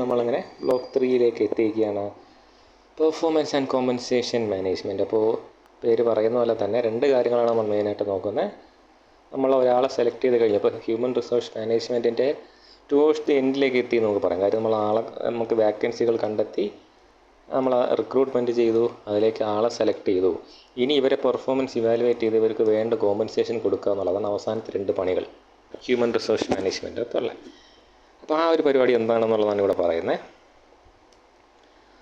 നമ്മളങ്ങനെ ബ്ലോക്ക് 3യിലേക്ക് എത്തിയിരിക്കുകയാണ്. Performance and compensation management. അപ്പോൾ പേര് പറയുന്ന പോലെ തന്നെ 2 കാര്യങ്ങളാണ് നമ്മൾ മെയിനായിട്ട് നോക്കുന്നത്. നമ്മൾ ഒരാളെ സെലക്ട് ചെയ്ത് കഴിഞ്ഞപ്പോൾ ഹ്യൂമൻ റിസോഴ്സ് മാനേജ്മെൻറ്റിൻ്റെ ടുവേഴ്സ് ദി എൻഡിലേക്ക് എത്തി നമുക്ക് പറയാം. കാര്യം നമുക്ക് വാക്കൻസികൾ കണ്ടെത്തി, നമ്മൾ റിക്രൂട്ട്മെൻറ്റ് ചെയ്തു, അതിലേക്ക് ആളെ സെലക്ട് ചെയ്തു. ഇനി ഇവരെ പെർഫോമൻസ് ഇവാലുവേറ്റ് ചെയ്ത് ഇവർക്ക് വേണ്ട കോമ്പൻസേഷൻ കൊടുക്കുക എന്നുള്ളതാണ് അവസാനത്തെ 2 പണികൾ ഹ്യൂമൻ റിസോഴ്സ് മാനേജ്മെൻറ്റ് അല്ലേ. അപ്പോൾ ആ ഒരു പരിപാടി എന്താണെന്നുള്ളതാണ് ഇവിടെ പറയുന്നത്.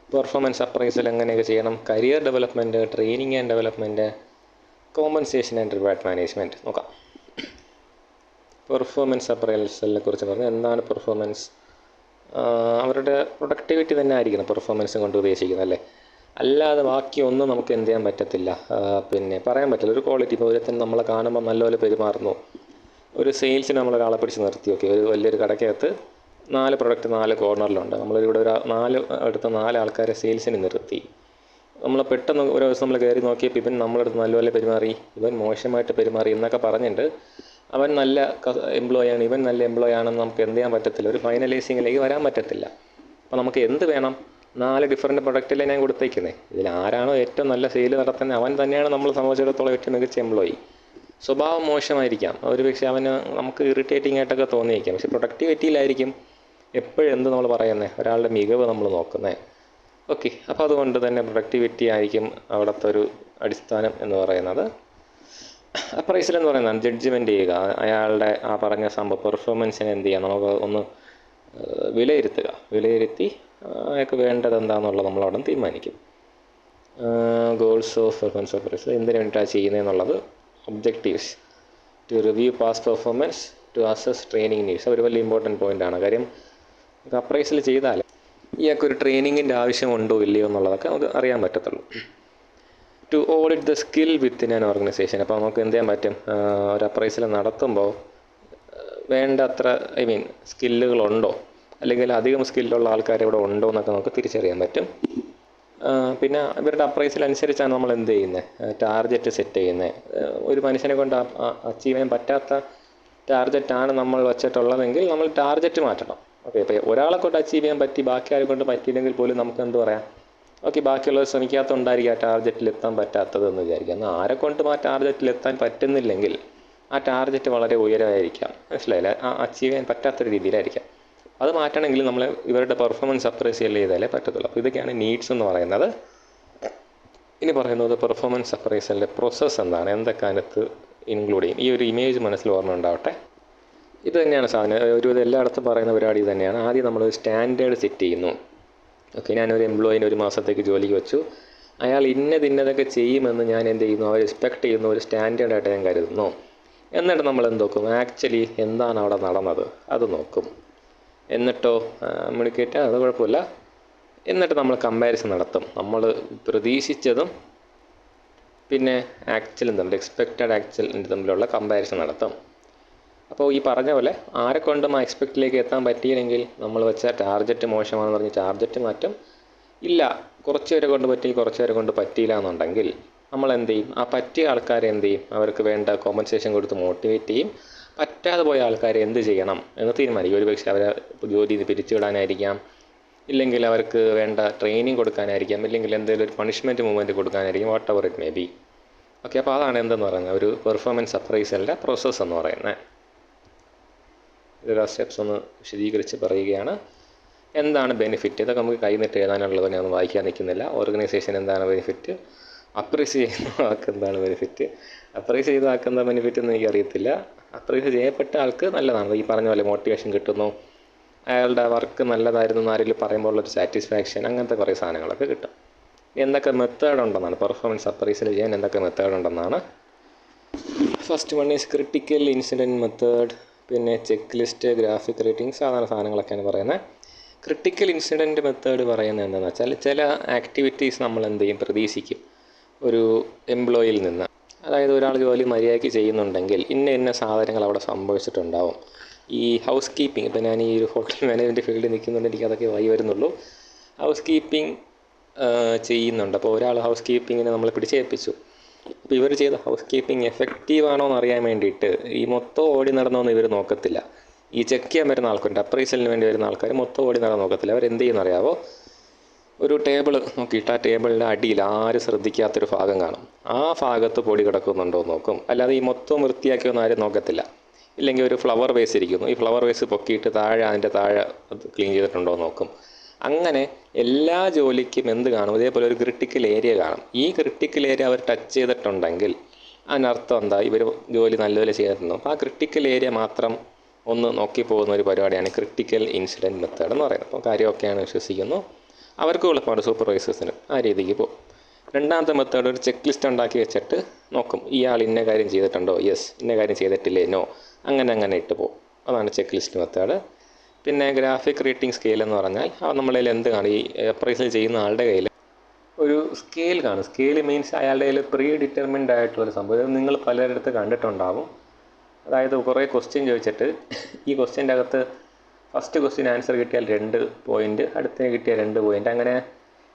പെർഫോമൻസ് അപ്രൈസൽ എങ്ങനെയൊക്കെ ചെയ്യണം, career development, training and development, compensation and reward management നോക്കാം. പെർഫോമൻസ് അപ്രൈസലിനെ കുറിച്ച് പറഞ്ഞാൽ എന്താണ് പെർഫോമൻസ്? അവരുടെ പ്രൊഡക്ടിവിറ്റി തന്നെ ആയിരിക്കണം പെർഫോമൻസ് കൊണ്ട് ഉദ്ദേശിക്കുന്നത് അല്ലേ. അല്ലാതെ ബാക്കിയൊന്നും നമുക്ക് എന്ത് ചെയ്യാൻ പറ്റത്തില്ല, പിന്നെ പറയാൻ പറ്റില്ല. ഒരു ക്വാളിറ്റി ഇപ്പോൾ ഒരുത്തൻ നമ്മളെ കാണുമ്പോൾ നല്ലപോലെ പെരുമാറുന്നു. ഒരു സെയിൽസിന് നമ്മളൊരാളെ പിടിച്ച് നിർത്തി, ഓക്കെ, ഒരു വലിയൊരു കടയ്ക്കകത്ത് 4 പ്രൊഡക്റ്റ് 4 കോർണറിലുണ്ട്. നമ്മളിവിടെ ഒരു 4 ആൾക്കാരെ സെയിൽസിന് നിർത്തി. നമ്മൾ പെട്ടെന്ന് ഒരു ദിവസം നമ്മൾ കയറി നോക്കിയപ്പോൾ ഇവൻ നമ്മളടുത്ത് നല്ലപോലെ പെരുമാറി, ഇവൻ മോശമായിട്ട് പെരുമാറി എന്നൊക്കെ പറഞ്ഞിട്ട് അവൻ നല്ല എംപ്ലോയാണ്, ഇവൻ നല്ല എംപ്ലോയി ആണെന്ന് നമുക്ക് എന്ത് ചെയ്യാൻ പറ്റത്തില്ല, ഒരു ഫൈനലൈസിങ്ങിലേക്ക് വരാൻ പറ്റത്തില്ല. അപ്പോൾ നമുക്ക് എന്ത് വേണം? 4 ഡിഫറൻറ്റ് പ്രൊഡക്റ്റിലെ ഞാൻ കൊടുത്തേക്കുന്നത്. ഇതിൽ ആരാണോ ഏറ്റവും നല്ല സെയിൽ നടത്തുന്നത് അവൻ തന്നെയാണ് നമ്മൾ സംബന്ധിച്ചിടത്തോളം ഏറ്റവും മികച്ച എംപ്ലോയി. സ്വഭാവം മോശമായിരിക്കാം, ഒരു പക്ഷേ അവന് നമുക്ക് ഇറിറ്റേറ്റിംഗ് ആയിട്ടൊക്കെ തോന്നിയിരിക്കാം, പക്ഷേ പ്രൊഡക്ടിവിറ്റിയിലായിരിക്കും എപ്പോഴും എന്ത് നമ്മൾ പറയുന്നത്, ഒരാളുടെ മികവ് നമ്മൾ നോക്കുന്നത്. ഓക്കെ, അപ്പോൾ അതുകൊണ്ട് തന്നെ പ്രൊഡക്ടിവിറ്റി ആയിരിക്കും അവിടുത്തെ ഒരു അടിസ്ഥാനം എന്ന് പറയുന്നത്. അപ്രൈസൽ എന്ന് പറയുന്നതാണ് ജഡ്ജ്മെൻറ്റ് ചെയ്യുക, അയാളുടെ ആ പറഞ്ഞ സംഭവം പെർഫോമൻസിനെ എന്ത് ചെയ്യുക, നമുക്ക് ഒന്ന് വിലയിരുത്തി അയാൾക്ക് വേണ്ടത് എന്താണെന്നുള്ളത് നമ്മളവിടെ തീരുമാനിക്കും. ഗോൾസ് ഓഫ് പെർഫോമൻസ് അപ്രൈസൽ എന്തിനു വേണ്ടിയിട്ടാണ് ചെയ്യുന്നതെന്നുള്ളത്, objectives to review past performance, to assess training needs. ഒരു വലിയ ഇമ്പോർട്ടൻറ്റ് പോയിൻ്റാണ്. കാര്യം അപ്രൈസൽ ചെയ്താൽ ഇയാൾക്കൊരു ട്രെയിനിങ്ങിൻ്റെ ആവശ്യമുണ്ടോ ഇല്ലയോ എന്നുള്ളതൊക്കെ നമുക്ക് അറിയാൻ പറ്റത്തുള്ളൂ. To audit the skill within an organisation. അപ്പോൾ നമുക്ക് എന്ത് ചെയ്യാൻ പറ്റും, ഒരു അപ്രൈസൽ നടത്തുമ്പോൾ വേണ്ടത്ര സ്കില്ലുകളുണ്ടോ, അല്ലെങ്കിൽ അധികം സ്കില്ലുള്ള ആൾക്കാർ ഇവിടെ ഉണ്ടോ എന്നൊക്കെ നമുക്ക് തിരിച്ചറിയാൻ പറ്റും. പിന്നെ ഇവരുടെ അപ്രൈസൽ അനുസരിച്ചാണ് നമ്മൾ എന്ത് ചെയ്യുന്നത്, ടാർഗറ്റ് സെറ്റ് ചെയ്യുന്നത്. ഒരു മനുഷ്യനെ കൊണ്ട് അച്ചീവ് ചെയ്യാൻ പറ്റാത്ത ടാർഗറ്റാണ് നമ്മൾ വച്ചിട്ടുള്ളതെങ്കിൽ നമ്മൾ ടാർഗറ്റ് മാറ്റണം. ഓക്കെ, ഇപ്പോൾ ഒരാളെ കൊണ്ട് അച്ചീവ് ചെയ്യാൻ പറ്റി, ബാക്കി ആരെ കൊണ്ട് പറ്റിയില്ലെങ്കിൽ പോലും നമുക്ക് എന്ത് പറയാം, ഓക്കെ, ബാക്കിയുള്ളവർ ശ്രമിക്കാത്തതുകൊണ്ടായിരിക്കും ആ ടാർഗറ്റിലെത്താൻ പറ്റാത്തതെന്ന് വിചാരിക്കുക. എന്നാൽ ആരെ കൊണ്ടും ആ ടാർഗറ്റിലെത്താൻ പറ്റുന്നില്ലെങ്കിൽ ആ ടാർഗറ്റ് വളരെ ഉയരമായിരിക്കാം, മനസ്സിലായില്ലേ, ആ അച്ചീവ് ചെയ്യാൻ പറ്റാത്തൊരു രീതിയിലായിരിക്കാം. അത് മാറ്റണമെങ്കിൽ നമ്മൾ ഇവരുടെ പെർഫോമൻസ് അപ്രൈസൽ ചെയ്താലേ പറ്റത്തുള്ളൂ. അപ്പോൾ ഇതൊക്കെയാണ് നീഡ്സ് എന്ന് പറയുന്നത്. ഇനി പറയുന്നത് പെർഫോമൻസ് അപ്രൈസലിൻ്റെ പ്രോസസ്സ് എന്താണ്, എന്തൊക്കെ അതിനകത്ത് ഇൻക്ലൂഡ് ചെയ്യും. ഈ ഒരു ഇമേജ് മനസ്സിൽ ഓർമ്മ ഉണ്ടാവട്ടെ. ഇത് തന്നെയാണ് സാധനം, ഒരു എല്ലായിടത്തും പറയുന്ന പരിപാടി തന്നെയാണ്. ആദ്യം നമ്മൾ സ്റ്റാൻഡേർഡ് സെറ്റ് ചെയ്യുന്നു. ഓക്കെ, ഞാനൊരു എംപ്ലോയിനെ 1 മാസത്തേക്ക് ജോലിക്ക് വെച്ചു, അയാൾ ഇന്നതൊക്കെ ചെയ്യുമെന്ന് ഞാൻ എന്ത് ചെയ്യുന്നു, അവർ എക്സ്പെക്റ്റ് ചെയ്യുന്ന ഒരു സ്റ്റാൻഡേർഡായിട്ട് ഞാൻ കരുതുന്നു. എന്നിട്ട് നമ്മൾ എന്ത് നോക്കും, ആക്ച്വലി എന്താണ് അവിടെ നടന്നത് അത് നോക്കും. എന്നിട്ടോ കമ്മ്യൂണിക്കേറ്റ്, അത് കുഴപ്പമില്ല. എന്നിട്ട് നമ്മൾ കമ്പാരിസൺ നടത്തും, നമ്മൾ പ്രതീക്ഷിച്ചതും പിന്നെ ആക്ച്വലും തമ്മിൽ, എക്സ്പെക്റ്റഡ് ആക്ച്വലിൻ്റെ തമ്മിലുള്ള കമ്പാരിസൺ നടത്തും. അപ്പോൾ ഈ പറഞ്ഞ പോലെ ആരെക്കൊണ്ടും ആ എക്സ്പെക്റ്റിലേക്ക് എത്താൻ പറ്റിയില്ലെങ്കിൽ നമ്മൾ വെച്ച ടാർഗറ്റ് മോശമാണെന്ന് പറഞ്ഞ് ടാർഗറ്റ് മാറ്റും. ഇല്ല, കുറച്ച് പേരെ കൊണ്ട് പറ്റി, കുറച്ച് പേരെ കൊണ്ട് പറ്റിയില്ല എന്നുണ്ടെങ്കിൽ നമ്മൾ എന്ത് ചെയ്യും, ആ പറ്റിയ ആൾക്കാരെ എന്ത് ചെയ്യും, അവർക്ക് വേണ്ട കോമ്പൻസേഷൻ കൊടുത്ത് മോട്ടിവേറ്റ് ചെയ്യും. പറ്റാതെ പോയ ആൾക്കാരെ എന്ത് ചെയ്യണം എന്ന് തീരുമാനിക്കും. ഒരു പക്ഷേ അവരെ ജോലിയിൽ നിന്ന് പിരിച്ചുവിടാനായിരിക്കാം, ഇല്ലെങ്കിൽ അവർക്ക് വേണ്ട ട്രെയിനിങ് കൊടുക്കാനായിരിക്കാം, ഇല്ലെങ്കിൽ എന്തെങ്കിലും ഒരു പണിഷ്മെൻറ്റ് മൂവ്മെൻറ്റ് കൊടുക്കാനായിരിക്കും, whatever it may be. Okay, അപ്പോൾ അതാണ് എന്തെന്ന് പറയുന്നത് ഒരു പെർഫോമൻസ് അപ്രൈസലിൻ്റെ പ്രോസസ്സ് എന്ന് പറയുന്നത്. ഇതിലുള്ള സ്റ്റെപ്സ് ഒന്ന് വിശദീകരിച്ച് പറയുകയാണ്. എന്താണ് ബെനിഫിറ്റ്, ഇതൊക്കെ നമുക്ക് കൈനിട്ട് എഴുതാനുള്ളത്, ഞാൻ ഒന്നും വായിക്കാൻ നിൽക്കുന്നില്ല. ഓർഗനൈസേഷൻ എന്താണ് ബെനിഫിറ്റ്, അപ്രൈസ് ചെയ്യുന്ന ആൾക്ക് എന്താണ് ബെനിഫിറ്റ്, അപ്രൈസ് ചെയ്ത ആൾക്ക് എന്താ ബെനിഫിറ്റ് എന്ന് എനിക്കറിയത്തില്ല. അപ്രൈസ് ചെയ്യപ്പെട്ട ആൾക്ക് നല്ലതാണ്, ഈ പറഞ്ഞ പോലെ മോട്ടിവേഷൻ കിട്ടുന്നു, അയാളുടെ വർക്ക് നല്ലതായിരുന്നു എന്ന് ആരെങ്കിലും പറയുമ്പോൾ ഉള്ളൊരു സാറ്റിസ്ഫാക്ഷൻ, അങ്ങനത്തെ കുറേ സാധനങ്ങളൊക്കെ കിട്ടും. എന്തൊക്കെ മെത്തേഡ് ഉണ്ടെന്നാണ് പെർഫോമൻസ് അപ്രൈസൽ ചെയ്യാൻ, എന്തൊക്കെ മെത്തേഡ് ഉണ്ടെന്നാണ്. First one is critical incident method, പിന്നെ ചെക്ക് ലിസ്റ്റ്, ഗ്രാഫിക് റേറ്റിംഗ്, സാധാരണ സാധനങ്ങളൊക്കെയാണ് പറയുന്നത്. ക്രിട്ടിക്കൽ ഇൻസിഡൻറ്റ് മെത്തേഡ് പറയുന്നത് എന്താണെന്ന് വെച്ചാൽ ചില ആക്ടിവിറ്റീസ് നമ്മൾ എന്ത് ചെയ്യും, പ്രതീക്ഷിക്കും ഒരു എംപ്ലോയിയിൽ നിന്ന്. അതായത് ഒരാൾ ജോലി മര്യാദയ്ക്ക് ചെയ്യുന്നുണ്ടെങ്കിൽ ഇന്ന സാധനങ്ങൾ അവിടെ സംഭവിച്ചിട്ടുണ്ടാവും. ഈ ഹൗസ് കീപ്പിംഗ്, ഇപ്പോൾ ഞാൻ ഈ ഒരു ഹോട്ടൽ മാനേജ്മെൻറ്റ് ഫീൽഡിൽ നിൽക്കുന്നുണ്ട്, എനിക്കതൊക്കെ വരുന്നുള്ളൂ. ഹൗസ് കീപ്പിംഗ് ചെയ്യുന്നുണ്ട്. അപ്പോൾ ഒരാൾ ഹൗസ് കീപ്പിങ്ങിനെ നമ്മൾ പിടിച്ചേൽപ്പിച്ചു. അപ്പോൾ ഇവർ ചെയ്ത ഹൗസ് കീപ്പിംഗ് എഫക്റ്റീവ് ആണോ എന്ന് അറിയാൻ വേണ്ടിയിട്ട് ഈ മൊത്തം ഓടി നടന്നോന്ന് ഇവർ നോക്കത്തില്ല. ഈ ചെക്ക് ചെയ്യാൻ വരുന്ന ആൾക്കാരുണ്ട്, അപ്രൈസലിന് വേണ്ടി വരുന്ന ആൾക്കാർ മൊത്തം ഓടി നടന്ന് നോക്കത്തില്ല. അവരെന്ത് ചെയ്യുന്ന അറിയാവോ, ഒരു ടേബിൾ നോക്കിയിട്ട് ആ ടേബിളിൻ്റെ അടിയിൽ ആരും ശ്രദ്ധിക്കാത്തൊരു ഭാഗം കാണും. ആ ഭാഗത്ത് പൊടി കിടക്കുന്നുണ്ടോ എന്ന് നോക്കും. അല്ലാതെ ഈ മൊത്തം വൃത്തിയാക്കിയൊന്നും ആരും നോക്കത്തില്ല. ഇല്ലെങ്കിൽ ഒരു ഫ്ലവർ വേസ് ഇരിക്കുന്നു, ഈ ഫ്ലവർ വേസ് പൊക്കിയിട്ട് അതിൻ്റെ താഴെ ക്ലീൻ ചെയ്തിട്ടുണ്ടോ എന്ന് നോക്കും. അങ്ങനെ എല്ലാ ജോലിക്കും എന്ത് കാണും, ഇതേപോലെ ഒരു ക്രിട്ടിക്കൽ ഏരിയ കാണും. ഈ ക്രിട്ടിക്കൽ ഏരിയ അവർ ടച്ച് ചെയ്തിട്ടുണ്ടെങ്കിൽ അതിനർത്ഥം എന്താ, ഇവർ ജോലി നല്ലപോലെ ചെയ്തിട്ടുണ്ടോ. അപ്പോൾ ആ ക്രിട്ടിക്കൽ ഏരിയ മാത്രം ഒന്ന് നോക്കി പോകുന്ന ഒരു പരിപാടിയാണ് ക്രിട്ടിക്കൽ ഇൻസിഡൻറ്റ് മെത്തേഡ് എന്ന് പറയുന്നത്. അപ്പോൾ കാര്യമൊക്കെയാണ് വിശ്വസിക്കുന്നു. അവർക്ക് എളുപ്പമാണ്, സൂപ്പർവൈസേഴ്സിന് ആ രീതിക്ക് പോകും. രണ്ടാമത്തെ മെത്തേഡ് ഒരു ചെക്ക് ലിസ്റ്റ് ഉണ്ടാക്കി വെച്ചിട്ട് നോക്കും, ഇയാൾ ഇന്ന കാര്യം ചെയ്തിട്ടുണ്ടോ, യെസ്, ഇന്ന കാര്യം ചെയ്തിട്ടില്ലേ, നോ, അങ്ങനെ ഇട്ട് പോകും. അതാണ് ചെക്ക് ലിസ്റ്റ് മെത്തേഡ്. പിന്നെ ഗ്രാഫിക് റേറ്റിംഗ് സ്കെയിൽ എന്ന് പറഞ്ഞാൽ നമ്മളതിൽ എന്ത് കാണും, ഈ അപ്രൈസൽ ചെയ്യുന്ന ആളുടെ കയ്യിൽ ഒരു സ്കെയിൽ കാണും. സ്കെയിൽ മീൻസ് അയാളുടെ കയ്യിൽ പ്രീ ഡിറ്റർമിൻഡ് ആയിട്ടുള്ളൊരു സംഭവം നിങ്ങൾ പലരിടത്ത് കണ്ടിട്ടുണ്ടാവും. അതായത് കുറേ ക്വസ്റ്റ്യൻ ചോദിച്ചിട്ട് ഈ ക്വസ്റ്റ്യൻ്റെ അകത്ത് ഫസ്റ്റ് ക്വസ്റ്റ്യൻ ആൻസർ കിട്ടിയാൽ 2 പോയിൻ്റ്, അടുത്തതിന് കിട്ടിയാൽ 2 പോയിൻ്റ്, അങ്ങനെ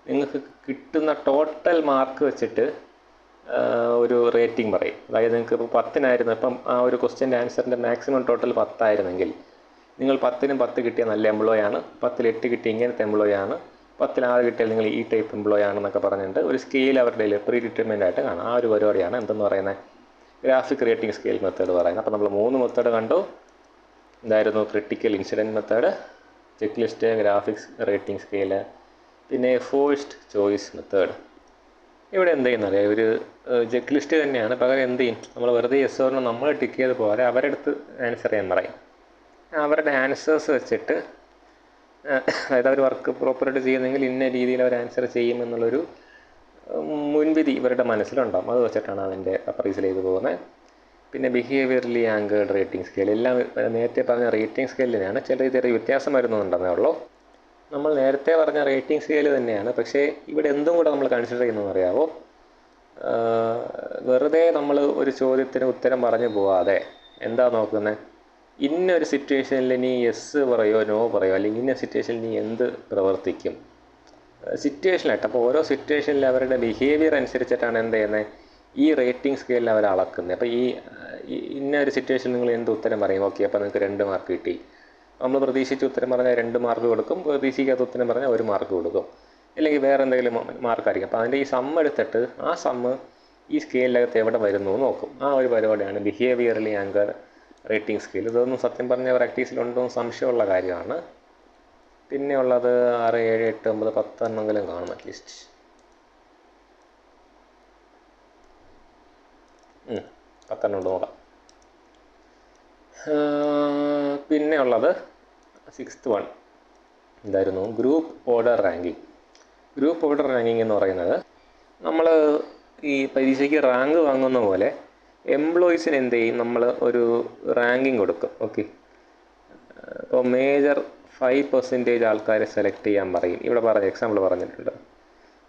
നിങ്ങൾക്ക് കിട്ടുന്ന ടോട്ടൽ മാർക്ക് വെച്ചിട്ട് ഒരു റേറ്റിംഗ് പറയും. അതായത് നിങ്ങൾക്ക് ഇപ്പോൾ 10 ഇപ്പം ആ ഒരു ക്വസ്റ്റ്യൻ്റെ ആൻസറിൻ്റെ മാക്സിമം ടോട്ടൽ 10 ആയിരുന്നെങ്കിൽ നിങ്ങൾ 10നും 10 കിട്ടിയ നല്ല എംപ്ലോയി ആണ്, 10ൽ 8 കിട്ടിയ ഇങ്ങനത്തെ എംപ്ലോയി ആണ്, 10ൽ 6 കിട്ടിയാൽ നിങ്ങൾ ഈ ടൈപ്പ് എംപ്ലോയി ആണെന്നൊക്കെ പറഞ്ഞിട്ട് ഒരു സ്കെയിൽ അവരുടെ പ്രീ ഡിറ്റർമിൻഡ് ആയിട്ട് കാണാം. ആ ഒരു പരിപാടിയാണ് എന്തെന്ന് പറയുന്നത്, ഗ്രാഫിക് റേറ്റിംഗ് സ്കെയിൽ മെത്തേഡ് പറയുന്നത്. അപ്പോൾ നമ്മൾ 3 മെത്തേഡ് കണ്ടു. ഇതായിരുന്നു critical incident method, check list, graphics rating scale, പിന്നെ ഫോഴ്സ്ഡ് ചോയ്സ് മെത്തേഡ്. ഇവിടെ എന്ത് ചെയ്യുന്നറിയാം, ഒരു ചെക്ക് ലിസ്റ്റ് തന്നെയാണ്, പകരം എന്ത് ചെയ്യും, നമ്മൾ വെറുതെ യെസ് ഓർ നോ നമ്മൾ ടിക്ക് ചെയ്ത് പോലെ അവരുടെ അടുത്ത് ആൻസർ ചെയ്യാൻ പറയും. അവരുടെ ആൻസേഴ്സ് വെച്ചിട്ട്, അതായത് അവർ വർക്ക് പ്രോപ്പറായിട്ട് ചെയ്യുന്നെങ്കിൽ ഇന്ന രീതിയിൽ അവർ ആൻസർ ചെയ്യുമെന്നുള്ളൊരു മുൻവിധി ഇവരുടെ മനസ്സിലുണ്ടാകും. അത് വെച്ചിട്ടാണ് അതിൻ്റെ അപ്രൈസൽ ചെയ്ത് പോകുന്നത്. പിന്നെ ബിഹേവിയറലി ആങ്കേർഡ് റേറ്റിംഗ് സ്കെയിൽ, എല്ലാം നേരത്തെ പറഞ്ഞ റേറ്റിംഗ് സ്കെയിൽ തന്നെയാണ്, ചില ചെറിയ വ്യത്യാസം വരുന്നുണ്ടെന്നേ ഉള്ളൂ. നമ്മൾ നേരത്തെ പറഞ്ഞ റേറ്റിംഗ് സ്കെയിൽ തന്നെയാണ്, പക്ഷേ ഇവിടെ എന്തും കൂടെ നമ്മൾ കൺസിഡർ ചെയ്യുന്നതെന്ന് അറിയാമോ, വെറുതെ നമ്മൾ ഒരു ചോദ്യത്തിന് ഉത്തരം പറഞ്ഞു പോവാതെ എന്താ നോക്കുന്നത്, ഇന്നൊരു സിറ്റുവേഷനിൽ നീ യെസ് പറയോ നോ പറയോ, അല്ലെങ്കിൽ ഇന്ന സിറ്റുവേഷനിൽ നീ എന്ത് പ്രവർത്തിക്കും, സിറ്റുവേഷനായിട്ട്. അപ്പോൾ ഓരോ സിറ്റുവേഷനിൽ അവരുടെ ബിഹേവിയർ അനുസരിച്ചിട്ടാണ് എന്ത് ചെയ്യുന്നത്, ഈ റേറ്റിംഗ് സ്കെയിലിൽ അവർ അളക്കുന്നത്. അപ്പോൾ ഈ ഇന്ന ഒരു സിറ്റുവേഷനിൽ നിങ്ങൾ എന്ത് ഉത്തരം പറയും, ഓക്കെ, അപ്പോൾ നിങ്ങൾക്ക് 2 മാർക്ക് കിട്ടി. നമ്മൾ പ്രതീക്ഷിച്ച് ഉത്തരം പറഞ്ഞാൽ 2 മാർക്ക് കൊടുക്കും, പ്രതീക്ഷിക്കാത്ത ഉത്തരം പറഞ്ഞാൽ 1 മാർക്ക് കൊടുക്കും, അല്ലെങ്കിൽ വേറെ എന്തെങ്കിലും മാർക്കായിരിക്കും. അപ്പോൾ അതിൻ്റെ ഈ സമ്മ് എടുത്തിട്ട് ആ സമ്മ് ഈ സ്കെയിലിനകത്ത് എവിടെ വരുന്നു നോക്കും. ആ ഒരു പരിപാടിയാണ് ബിഹേവിയറലി ആങ്കർ റേറ്റിംഗ് സ്കെയിൽ. ഇതൊന്നും സത്യം പറഞ്ഞാൽ പ്രാക്ടീസിലുണ്ടോ എന്ന് സംശയമുള്ള കാര്യമാണ്. പിന്നെ ഉള്ളത് 6, 7, 8, 9, 10 എണ്ണമെങ്കിലും കാണും അറ്റ്ലീസ്റ്റ്. 10 എണ്ണം ഉണ്ട്, നോക്കാം. പിന്നെ ഉള്ളത് 6th വൺ എന്തായിരുന്നു, group order ranking. Group order ranking എന്ന് പറയുന്നത്, നമ്മൾ ഈ പരീക്ഷയ്ക്ക് റാങ്ക് വാങ്ങുന്ന പോലെ എംപ്ലോയീസിന് എന്ത് ചെയ്യും, നമ്മൾ ഒരു റാങ്കിങ് കൊടുക്കും. ഓക്കെ, ഇപ്പോൾ മേജർ 5% ആൾക്കാരെ സെലക്ട് ചെയ്യാൻ പറയും, ഇവിടെ പറഞ്ഞ എക്സാമ്പിൾ പറഞ്ഞിട്ടുണ്ട്.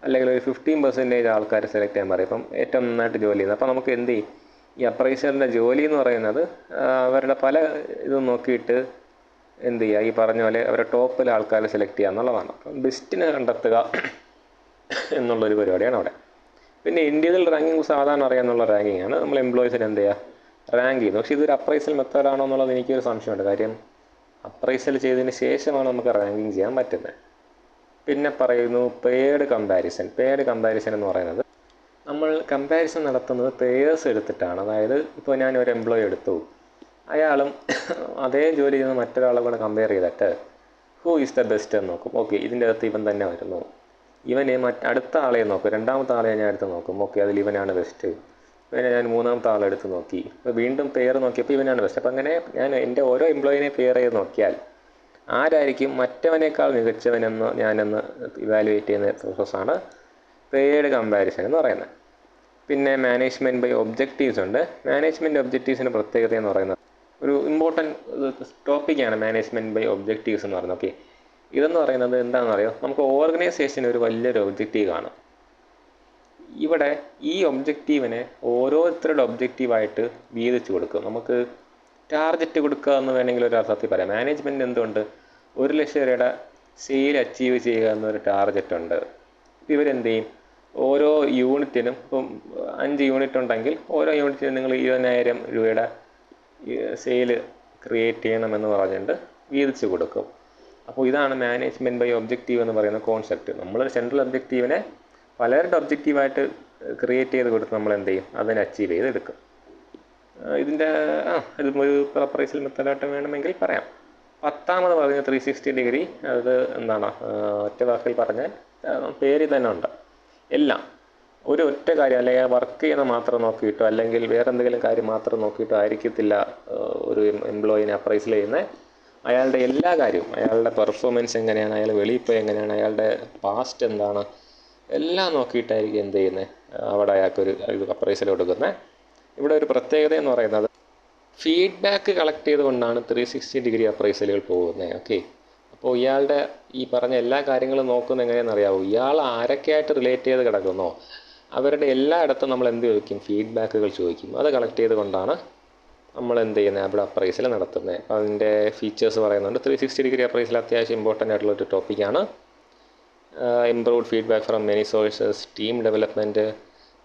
അല്ലെങ്കിൽ ഒരു 15% ആൾക്കാരെ സെലക്ട് ചെയ്യാൻ പറയും, ഇപ്പം ഏറ്റവും നന്നായിട്ട് ജോലി ചെയ്യുന്നത്. അപ്പോൾ നമുക്ക് എന്ത് ചെയ്യും, ഈ അപ്രൈസറിൻ്റെ ജോലി എന്ന് പറയുന്നത് അവരുടെ പല ഇതും നോക്കിയിട്ട് എന്ത് ചെയ്യുക, ഈ പറഞ്ഞ പോലെ അവരുടെ ടോപ്പിൽ ആൾക്കാരെ സെലക്ട് ചെയ്യുക എന്നുള്ളതാണ്. അപ്പം ബെസ്റ്റിനെ കണ്ടെത്തുക എന്നുള്ളൊരു പരിപാടിയാണ് അവിടെ. പിന്നെ ഇൻഡിവിജ്വൽ റാങ്കിങ് സാധാരണ അറിയാമെന്നുള്ള റാങ്കിങ് ആണ്, നമ്മൾ എംപ്ലോയീസിന് എന്ത് ചെയ്യുക, റാങ്ക് ചെയ്യുന്നു. പക്ഷേ ഇതൊരു അപ്രൈസൽ മെത്തേഡാണോ എന്നുള്ളത് എനിക്കൊരു സംശയമുണ്ട്. കാര്യം അപ്രൈസൽ ചെയ്തതിന് ശേഷമാണ് നമുക്ക് റാങ്കിങ് ചെയ്യാൻ പറ്റുന്നത്. പിന്നെ പറയുന്നു പെയ്ഡ് കമ്പാരിസൺ. പെയ്ഡ് കമ്പാരിസൺ എന്ന് പറയുന്നത്, നമ്മൾ കമ്പാരിസൺ നടത്തുന്നത് പേഴ്സ് എടുത്തിട്ടാണ്. അതായത് ഇപ്പോൾ ഞാനൊരു എംപ്ലോയി എടുത്തു, അയാളും അതേ ജോലി ചെയ്യുന്ന മറ്റൊരാളെ കൂടെ കമ്പയർ ചെയ്തിട്ട് ഹൂ ഈസ് ദ ബെസ്റ്റ് എന്ന് നോക്കും. ഓക്കെ, ഇതിൻ്റെ അകത്ത് ഇവൻ തന്നെ വരുന്നു. ഇവനെ അടുത്ത ആളെ നോക്കും, രണ്ടാമത്തെ ആളെ ഞാൻ എടുത്ത് നോക്കും, ഓക്കെ അതിൽ ഇവനാണ് ബെസ്റ്റ്. പിന്നെ ഞാൻ മൂന്നാമത്തെ ആളെടുത്ത് നോക്കി, അപ്പോൾ വീണ്ടും പെയർ നോക്കിയപ്പോൾ ഇവനാണ് ബെസ്റ്റ്. അപ്പോൾ അങ്ങനെ ഞാൻ എൻ്റെ ഓരോ എംപ്ലോയിനെ പെയർ ചെയ്ത് നോക്കിയാൽ ആരായിരിക്കും മറ്റവനേക്കാൾ മികച്ചവനെന്ന് ഞാനൊന്ന് ഇവാലുവേറ്റ് ചെയ്യുന്ന പ്രോസസ്സാണ് പെയ്ഡ് കമ്പാരിസൺ എന്ന് പറയുന്നത്. പിന്നെ മാനേജ്മെൻറ്റ് ബൈ ഒബ്ജക്റ്റീവ്സ് ഉണ്ട്. മാനേജ്മെൻറ്റ് ഒബ്ജക്റ്റീവ്സിൻ്റെ പ്രത്യേകത എന്ന് പറയുന്നത്, ഒരു ഇമ്പോർട്ടൻറ്റ് ടോപ്പിക്കാണ് മാനേജ്മെൻറ്റ് ബൈ ഒബ്ജക്റ്റീവ്സ് എന്ന് പറയുന്നത്. ഓക്കെ, ഇതെന്ന് പറയുന്നത് എന്താണെന്ന് അറിയോ, നമുക്ക് ഓർഗനൈസേഷന് ഒരു വലിയൊരു ഒബ്ജക്റ്റീവ് കാണും. ഇവിടെ ഈ ഒബ്ജക്റ്റീവിനെ ഓരോരുത്തരുടെ ഒബ്ജക്റ്റീവായിട്ട് വീതിച്ച് കൊടുക്കും. നമുക്ക് ടാർഗറ്റ് കൊടുക്കുക എന്ന് വേണമെങ്കിൽ ഒരു അർത്ഥത്തിൽ പറയാം. മാനേജ്മെൻറ്റ് എന്തുകൊണ്ട് 1,00,000 രൂപയുടെ സെയിൽ അച്ചീവ് ചെയ്യുക എന്നൊരു ടാർഗറ്റ് ഉണ്ട്. ഇവരെന്ത് ചെയ്യും, ഓരോ യൂണിറ്റിനും, ഇപ്പം 5 യൂണിറ്റ് ഉണ്ടെങ്കിൽ ഓരോ യൂണിറ്റിനും നിങ്ങൾ 20,000 രൂപയുടെ സെയിൽ ക്രിയേറ്റ് ചെയ്യണമെന്ന് പറഞ്ഞിട്ട് വീതിച്ച് കൊടുക്കും. അപ്പോൾ ഇതാണ് മാനേജ്മെൻറ്റ് ബൈ ഒബ്ജക്റ്റീവ് എന്ന് പറയുന്ന കോൺസെപ്റ്റ്. നമ്മളൊരു സെൻട്രൽ ഒബ്ജക്റ്റീവിനെ പലരുടെ ഒബ്ജക്റ്റീവായിട്ട് ക്രിയേറ്റ് ചെയ്ത് കൊടുത്ത് നമ്മൾ എന്ത് ചെയ്യും, അതിനെ അച്ചീവ് ചെയ്തെടുക്കും. ഇതിൻ്റെ ഇതും ഒരു അപ്രൈസൽ മെത്തഡായിട്ട് വേണമെങ്കിൽ പറയാം. 10ാമത് പറഞ്ഞ 360 ഡിഗ്രി, അത് എന്താണ്, ഒറ്റ വാക്കിൽ പറഞ്ഞാൽ പേര് തന്നെ ഉണ്ട്. എല്ലാം ഒരു ഒറ്റ കാര്യം അല്ലെങ്കിൽ വർക്ക് ചെയ്യുന്ന മാത്രം നോക്കിയിട്ടോ അല്ലെങ്കിൽ വേറെ എന്തെങ്കിലും കാര്യം മാത്രം നോക്കിയിട്ടോ ആയിരിക്കത്തില്ല ഒരു എംപ്ലോയിനെ അപ്രൈസൽ ചെയ്യുന്നത്. അയാളുടെ എല്ലാ കാര്യവും, അയാളുടെ പെർഫോമൻസ് എങ്ങനെയാണ്, അയാൾ വെളിയിൽ പോയി എങ്ങനെയാണ്, അയാളുടെ പാസ്റ്റ് എന്താണ്, എല്ലാം നോക്കിയിട്ടായിരിക്കും എന്ത് ചെയ്യുന്നത്, അവിടെ അയാൾക്കൊരു അപ്രൈസൽ കൊടുക്കുന്നത്. ഇവിടെ ഒരു പ്രത്യേകത എന്ന് പറയുന്നത് ഫീഡ്ബാക്ക് കളക്ട് ചെയ്തുകൊണ്ടാണ് 360 ഡിഗ്രി അപ്രൈസലുകൾ പോകുന്നത്. ഓക്കെ, അപ്പോൾ ഇയാളുടെ ഈ പറഞ്ഞ എല്ലാ കാര്യങ്ങളും നോക്കുന്നത് എങ്ങനെയാണെന്ന് അറിയാമോ, ഇയാൾ ആരൊക്കെയായിട്ട് റിലേറ്റ് ചെയ്ത് കിടക്കുന്നോ അവരുടെ എല്ലായിടത്തും നമ്മൾ എന്ത് ചോദിക്കും, ഫീഡ്ബാക്കുകൾ ചോദിക്കും. അത് കളക്ട് ചെയ്തുകൊണ്ടാണ് നമ്മൾ എന്ത് ചെയ്യുന്നത്, അവിടെ അപ്രൈസൽ നടത്തുന്നത്. അപ്പോൾ അതിൻ്റെ ഫീച്ചേഴ്സ് പറയുന്നുണ്ട്. 360 ഡിഗ്രി അപ്രൈസൽ അത്യാവശ്യം ഇമ്പോർട്ടൻ്റ് ആയിട്ടുള്ളൊരു ടോപ്പിക്കാണ്. Improved feedback from many sources, team development,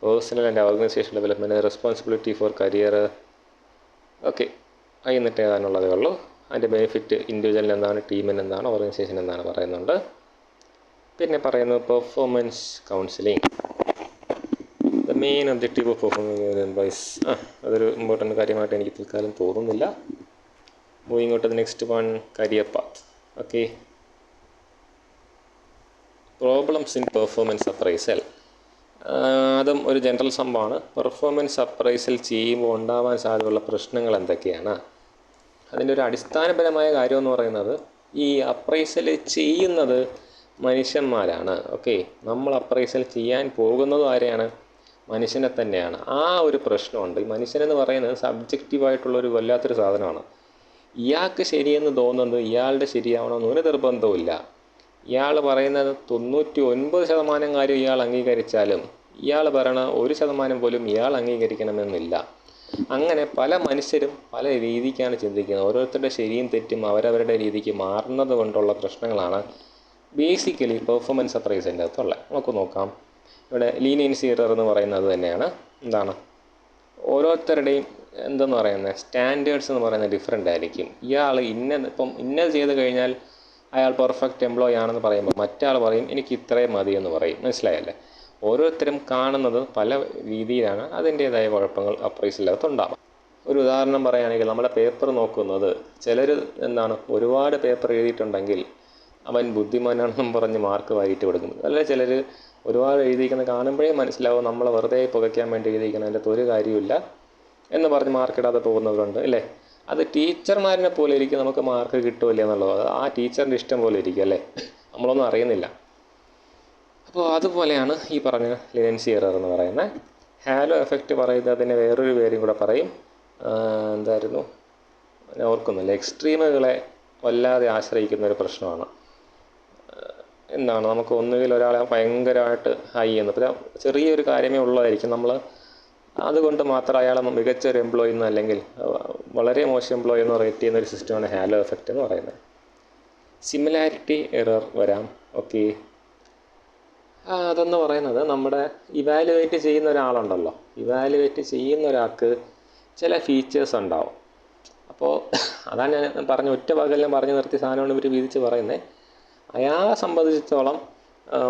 personal and organisation development, responsibility for career. Okay, എന്നിട്ട് എഴുതാനുള്ളതേ ഉള്ളൂ. അതിൻ്റെ ബെനിഫിറ്റ് ഇൻഡിവിജ്വലിന് എന്താണ്, ടീമിന് എന്താണ്, ഓർഗനൈസേഷൻ എന്താണ് പറയുന്നുണ്ട്. പിന്നെ പറയുന്നത് performance counselling, the main objective of performance employees. അതൊരു ഇമ്പോർട്ടൻ്റ് കാര്യമായിട്ട് എനിക്ക് തൽക്കാലം തോന്നുന്നില്ല. Moving out the next one, career path. Okay, problems in performance appraisal. അതും ഒരു ജനറൽ സംഭവമാണ്. പെർഫോമൻസ് അപ്രൈസൽ ചെയ്യുമ്പോൾ ഉണ്ടാവാൻ സാധ്യതയുള്ള പ്രശ്നങ്ങൾ എന്തൊക്കെയാണ്? അതിൻ്റെ ഒരു അടിസ്ഥാനപരമായ കാര്യം എന്ന് പറയുന്നത്, ഈ അപ്രൈസൽ ചെയ്യുന്നത് മനുഷ്യന്മാരാണ്. ഓക്കെ, നമ്മൾ അപ്രൈസൽ ചെയ്യാൻ പോകുന്നത് ആരെയാണ്? മനുഷ്യനെ തന്നെയാണ്. ആ ഒരു പ്രശ്നമുണ്ട്. ഈ മനുഷ്യനെന്ന് പറയുന്നത് സബ്ജക്റ്റീവായിട്ടുള്ളൊരു വല്ലാത്തൊരു സാധനമാണ്. ഇയാൾക്ക് ശരിയെന്ന് തോന്നുന്നത് ഇയാളുടെ ശരിയാവണമെന്ന് ഒരു നിർബന്ധവുമില്ല. ഇയാൾ പറയുന്നത് 99% കാര്യം ഇയാൾ അംഗീകരിച്ചാലും ഇയാൾ പറയണ 1% പോലും ഇയാൾ അംഗീകരിക്കണമെന്നില്ല. അങ്ങനെ പല മനുഷ്യരും പല രീതിക്കാണ് ചിന്തിക്കുന്നത്. ഓരോരുത്തരുടെ ശരിയും തെറ്റും അവരവരുടെ രീതിക്ക് മാറുന്നത് കൊണ്ടുള്ള പ്രശ്നങ്ങളാണ് ബേസിക്കലി പെർഫോമൻസ് അപ്രൈസലിൻ്റെ അകത്തുള്ളത്. നമുക്ക് നോക്കാം. ഇവിടെ ലീനിയൻസി എറർ എന്ന് പറയുന്നത് തന്നെയാണ്. എന്താണ്, ഓരോരുത്തരുടെയും എന്തെന്ന് പറയുന്നത് സ്റ്റാൻഡേർഡ്സ് എന്ന് പറയുന്നത് ഡിഫറെൻ്റ് ആയിരിക്കും. ഇയാൾ ഇന്നത് ചെയ്ത് കഴിഞ്ഞാൽ അയാൾ പെർഫെക്റ്റ് എംപ്ലോയി ആണെന്ന് പറയുമ്പോൾ മറ്റാൾ പറയും എനിക്ക് ഇത്രയും മതി എന്ന് പറയും. മനസ്സിലായല്ലേ? ഓരോരുത്തരും കാണുന്നത് പല രീതിയിലാണ്. അതിൻ്റേതായ കുഴപ്പങ്ങൾ അപ്രൈസലിനകത്തുണ്ടാകും. ഒരു ഉദാഹരണം പറയുകയാണെങ്കിൽ, നമ്മുടെ പേപ്പർ നോക്കുന്നത് ചിലർ എന്താണ് ഒരുപാട് പേപ്പർ എഴുതിയിട്ടുണ്ടെങ്കിൽ അവൻ ബുദ്ധിമാനാണെന്നും പറഞ്ഞ് മാർക്ക് വാരിയിട്ട് കൊടുക്കും. അല്ല, ചിലർ ഒരുപാട് എഴുതിയിരിക്കുന്നത് കാണുമ്പോഴേ മനസ്സിലാവും നമ്മൾ വെറുതെ പുകയ്ക്കാൻ വേണ്ടി എഴുതിയിരിക്കണം, അതിൻ്റെ ഒരു കാര്യമില്ല എന്ന് പറഞ്ഞ് മാർക്കിടാതെ പോകുന്നവരുണ്ട് അല്ലേ? അത് ടീച്ചർമാരിനെ പോലെ ഇരിക്കും നമുക്ക് മാർക്ക് കിട്ടുമല്ലേ എന്നുള്ളത്. ആ ടീച്ചറിൻ്റെ ഇഷ്ടം പോലെ ഇരിക്കും അല്ലേ, നമ്മളൊന്നും അറിയുന്നില്ല. അപ്പോൾ അതുപോലെയാണ് ഈ പറഞ്ഞ ലീനിയൻസി എറർ എന്ന് പറയുന്നത്. ഹാലോ എഫക്റ്റ് പറയുന്നതിന് വേറൊരു പേരും കൂടെ പറയും. എന്തായിരുന്നു ഞാൻ ഓർക്കുന്നില്ല. എക്സ്ട്രീമുകളെ വല്ലാതെ ആശ്രയിക്കുന്ന ഒരു പ്രശ്നമാണ്. എന്താണ്, നമുക്ക് ഒന്നുകിൽ ഒരാളെ ഭയങ്കരമായിട്ട് ഹൈ എന്ന്, പിന്നെ ചെറിയൊരു കാര്യമേ ഉള്ളതായിരിക്കും, നമ്മൾ അതുകൊണ്ട് മാത്രം അയാളെ മികച്ചൊരു എംപ്ലോയി എന്ന് അല്ലെങ്കിൽ വളരെ മോശം എംപ്ലോയി എന്ന് റേറ്റ് ചെയ്യുന്ന ഒരു സിസ്റ്റമാണ് ഹാലോ എഫക്റ്റ് എന്ന് പറയുന്നത്. സിമിലാരിറ്റി എറർ വരാം. ഓക്കെ, അതെന്ന് പറയുന്നത് നമ്മുടെ ഇവാലുവേറ്റ് ചെയ്യുന്ന ഒരാളുണ്ടല്ലോ, ഇവാലുവേറ്റ് ചെയ്യുന്ന ഒരാൾക്ക് ചില ഫീച്ചേഴ്സ് ഉണ്ടാവും. അപ്പോൾ അതാണ് ഞാൻ പറഞ്ഞ ഒറ്റ പകലിനെ പറഞ്ഞു നിർത്തി സാധനമാണ് ഇവർ വീതിച്ച് പറയുന്നത്. അയാളെ സംബന്ധിച്ചിടത്തോളം